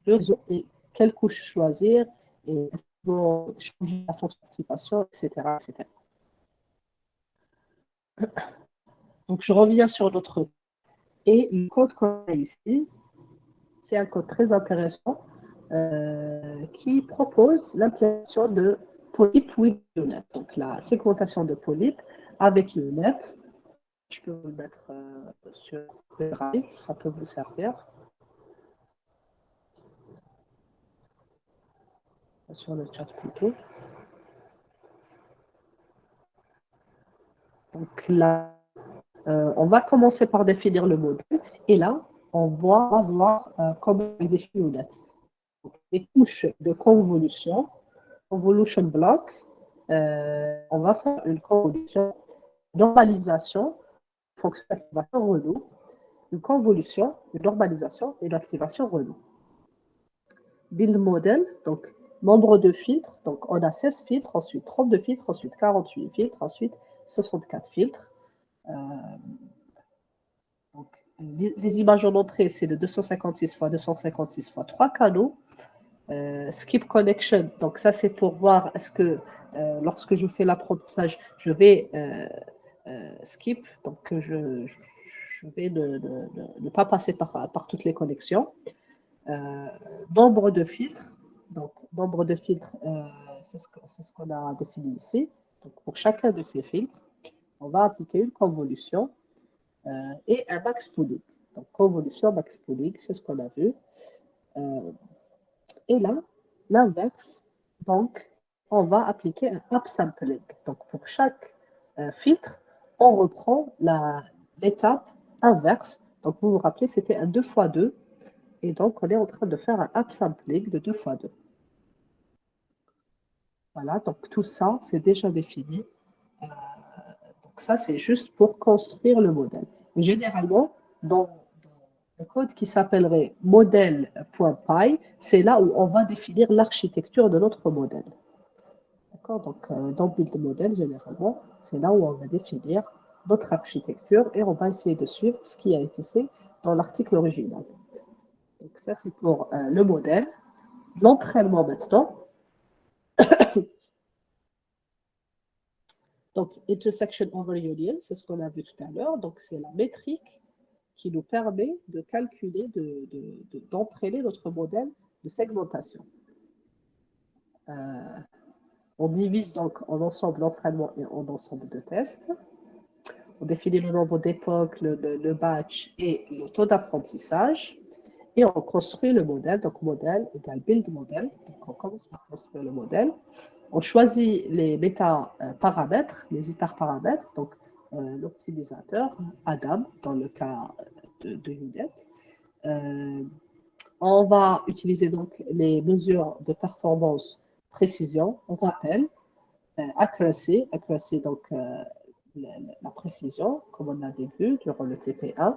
le réseau et quelle couche choisir et vont changer la participation, etc., etc. Donc, je reviens sur notre. Et le code qu'on a ici, c'est un code très intéressant qui propose l'implémentation de polypes with UNet. Donc, la segmentation de polypes avec UNet. Je peux vous le mettre sur le drive, ça peut vous servir. Sur le chat plutôt. Donc là, on va commencer par définir le modèle. Et là, on va voir comment il définit UNet. Les couches de convolution, convolution block, on va faire une convolution, normalisation, fonction d'activation relou, une convolution, une normalisation et une activation relou. Build model, donc nombre de filtres, donc on a 16 filtres, ensuite 32 filtres, ensuite 48 filtres, ensuite 64 filtres. Donc, les images en entrée, c'est de 256 x 256 x 3 canaux. Skip connection, donc ça c'est pour voir est-ce que lorsque je fais l'apprentissage, je vais skip, donc je vais ne pas passer par toutes les connexions. Nombre de filtres, donc nombre de filtres, c'est ce qu'on a défini ici. Donc pour chacun de ces filtres, on va appliquer une convolution et un max pooling. Donc convolution, max pooling, c'est ce qu'on a vu. Et là, l'inverse, donc, on va appliquer un upsampling. Donc, pour chaque filtre, on reprend l'étape inverse. Donc, vous vous rappelez, c'était un 2 x 2. Et donc, on est en train de faire un upsampling de 2 x 2. Voilà, donc tout ça, c'est déjà défini. Donc, ça, c'est juste pour construire le modèle. Mais généralement, dans le code qui s'appellerait modèle.py, c'est là où on va définir l'architecture de notre modèle. D'accord? Donc, dans Build Model, généralement, c'est là où on va définir notre architecture et on va essayer de suivre ce qui a été fait dans l'article original. Donc, ça, c'est pour le modèle. L'entraînement maintenant. Donc, intersection over union, c'est ce qu'on a vu tout à l'heure. Donc, c'est la métrique qui nous permet de calculer, d'entraîner notre modèle de segmentation. On divise donc en ensemble d'entraînement et en ensemble de tests. On définit le nombre d'époques, le batch et le taux d'apprentissage. Et on construit le modèle. Donc, modèle égale build model. Donc, on commence par construire le modèle. On choisit les méta-paramètres, les hyperparamètres. Donc, l'optimisateur, Adam, dans le cas de UNet. On va utiliser donc les mesures de performance, précision, on rappelle, accuracy, donc la précision, comme on l'avait vu durant le TP1,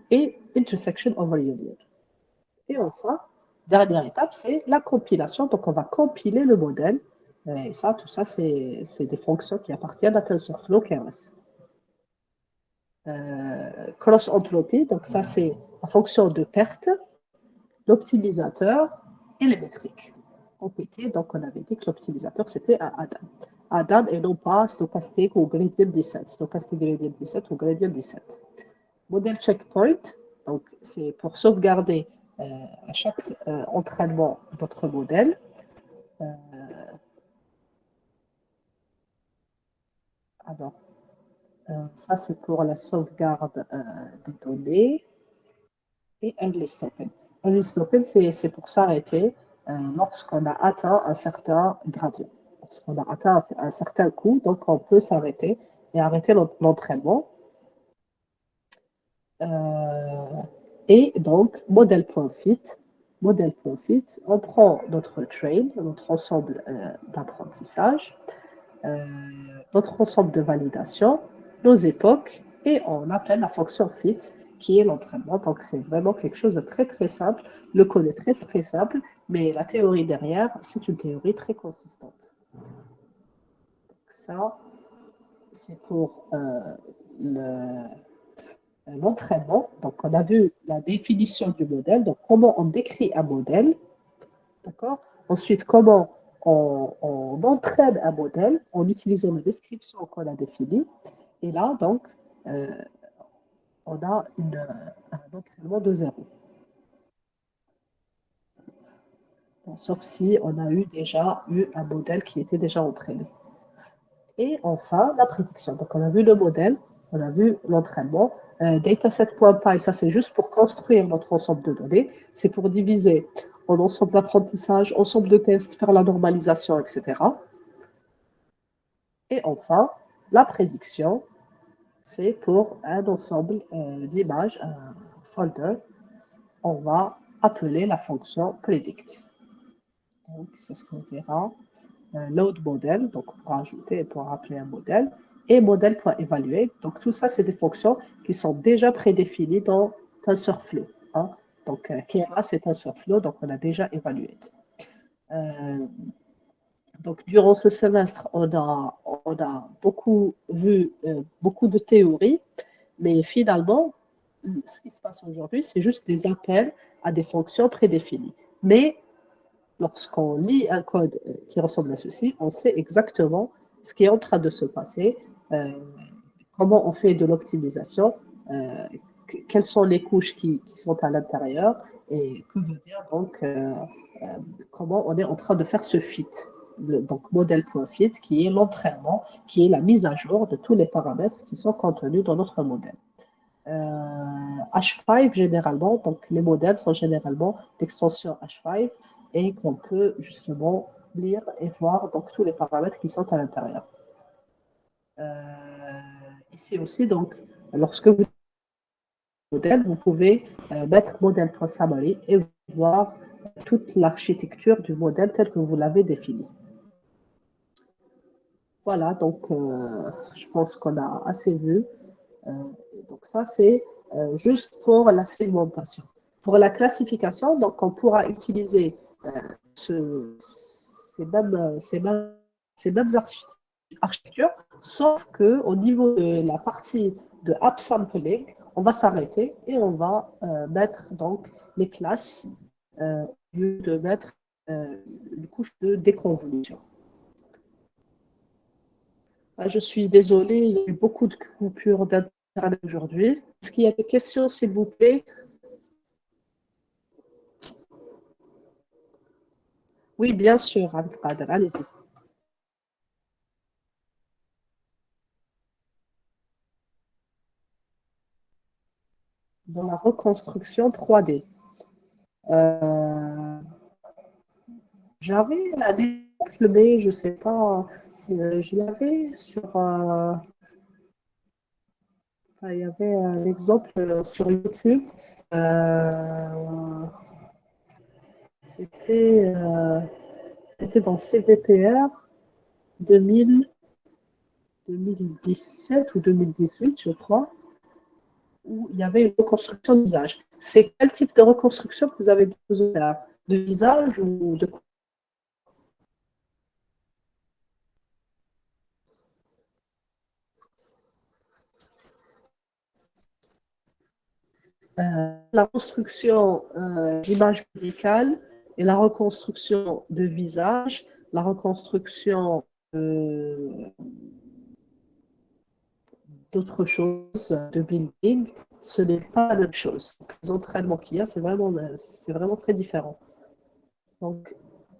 et intersection over union. Et enfin, dernière étape, c'est la compilation. Donc, on va compiler le modèle. Et ça, tout ça, c'est des fonctions qui appartiennent à TensorFlow KRS. Cross-entropy, donc ça, c'est la fonction de perte, l'optimisateur et les métriques. OPT, donc on avait dit que l'optimisateur, c'était un Adam. Adam et non pas stochastique ou gradient 17. Stochastique gradient 17 ou gradient 17. Modèle checkpoint, donc c'est pour sauvegarder à chaque entraînement votre modèle. Alors, ça c'est pour la sauvegarde des données. Et endless stopping. Endless stopping, c'est pour s'arrêter lorsqu'on a atteint un certain gradient. Lorsqu'on a atteint un certain coût, donc on peut s'arrêter et arrêter l'entraînement. Et donc, modèle.fit, on prend notre train, notre ensemble d'apprentissage, notre ensemble de validation, nos époques, et on appelle la fonction fit qui est l'entraînement. Donc, c'est vraiment quelque chose de très, très simple. Le code est très, très simple, mais la théorie derrière, c'est une théorie très consistante. Donc, ça, c'est pour l'entraînement. Donc, on a vu la définition du modèle, donc comment on décrit un modèle, d'accord? Ensuite, comment on entraîne un modèle en utilisant la description qu'on a définie. Et là, donc, on a un entraînement de zéro. Bon, sauf si on a déjà eu un modèle qui était déjà entraîné. Et enfin, la prédiction. Donc, on a vu le modèle, on a vu l'entraînement. Dataset.py, ça c'est juste pour construire notre ensemble de données. C'est pour diviser en ensemble d'apprentissage, ensemble de tests, faire la normalisation, etc. Et enfin, la prédiction, c'est pour un ensemble d'images, un folder. On va appeler la fonction predict. Donc, c'est ce qu'on verra. Load model, donc pour ajouter et pour appeler un modèle, et modèle.evaluate. Donc, tout ça, c'est des fonctions qui sont déjà prédéfinies dans TensorFlow. Hein. Donc, Keras, c'est TensorFlow, donc on a déjà évalué. Donc, durant ce semestre, on a beaucoup vu beaucoup de théories, mais finalement, ce qui se passe aujourd'hui, c'est juste des appels à des fonctions prédéfinies. Mais lorsqu'on lit un code qui ressemble à ceci, on sait exactement ce qui est en train de se passer, comment on fait de l'optimisation, quelles sont les couches qui sont à l'intérieur, et que veut dire donc comment on est en train de faire ce fit. Donc modèle.fit qui est l'entraînement, qui est la mise à jour de tous les paramètres qui sont contenus dans notre modèle. H5 généralement, donc les modèles sont généralement d'extension H5 et qu'on peut justement lire et voir donc tous les paramètres qui sont à l'intérieur. Ici aussi, donc, lorsque vous modèle, vous pouvez mettre modèle.summary et voir toute l'architecture du modèle tel que vous l'avez défini. Voilà, donc je pense qu'on a assez vu. Donc ça, c'est juste pour la segmentation. Pour la classification, donc on pourra utiliser ces mêmes architectures, sauf qu'au niveau de la partie de upsampling, on va s'arrêter et on va mettre donc les classes au lieu de mettre une couche de déconvolution. Je suis désolée, il y a eu beaucoup de coupures d'Internet aujourd'hui. Est-ce qu'il y a des questions, s'il vous plaît? Oui, bien sûr, Abdelkader, allez-y. Dans la reconstruction 3D. J'avais la l'exemple, mais je ne sais pas, je l'avais sur... Il y avait un exemple sur YouTube. Euh, c'était c'était dans CVPR 2000, 2017 ou 2018, je crois, où il y avait une reconstruction de visage. C'est quel type de reconstruction que vous avez besoin de faire? De visage ou de la reconstruction d'image médicale et la reconstruction de visage, la reconstruction euh, d'autres choses, de building, ce n'est pas la même chose. Les entraînements qu'il y a, c'est vraiment très différent. Donc,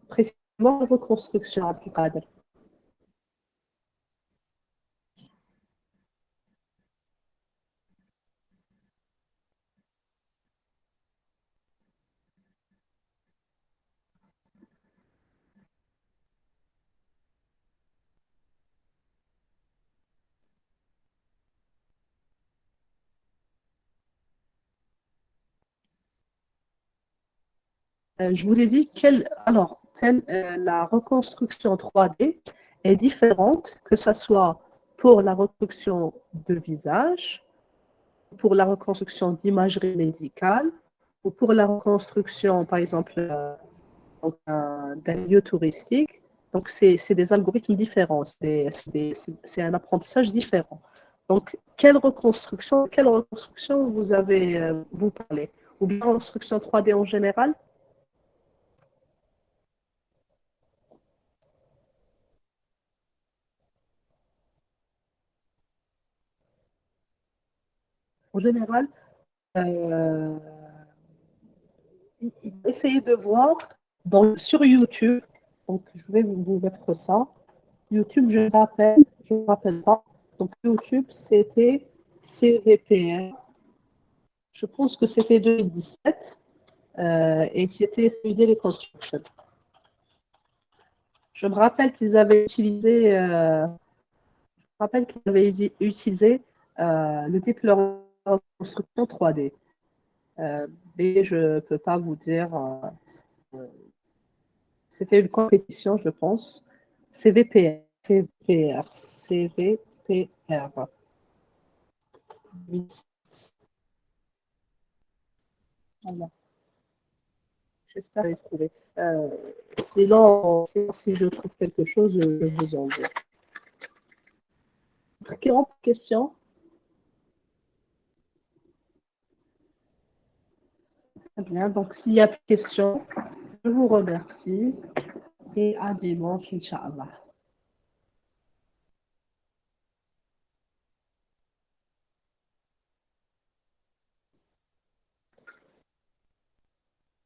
précisément, la reconstruction à cadre. Je vous ai dit la reconstruction 3D est différente, que ce soit pour la reconstruction de visage, pour la reconstruction d'imagerie médicale, ou pour la reconstruction, par exemple, d'un lieu touristique. Donc, c'est des algorithmes différents, c'est un apprentissage différent. Donc, quelle reconstruction vous avez, vous parlez? Ou bien reconstruction 3D en général? En général, euh, essayez de voir sur YouTube. Donc, je vais vous mettre ça. YouTube, je ne me rappelle pas. Donc, YouTube, c'était CVPR. Je pense que c'était 2017 et c'était 3D Reconstruction. Je me rappelle qu'ils avaient utilisé, le diplôme de construction 3D. Mais je ne peux pas vous dire. C'était une compétition, je pense. CVPR. CVPR. CVPR. Voilà. J'espère les trouver. Sinon, si je trouve quelque chose, je vous envoie. Quelle question? Très bien. Donc, s'il y a plus de questions, je vous remercie et à dimanche, Inch'Allah.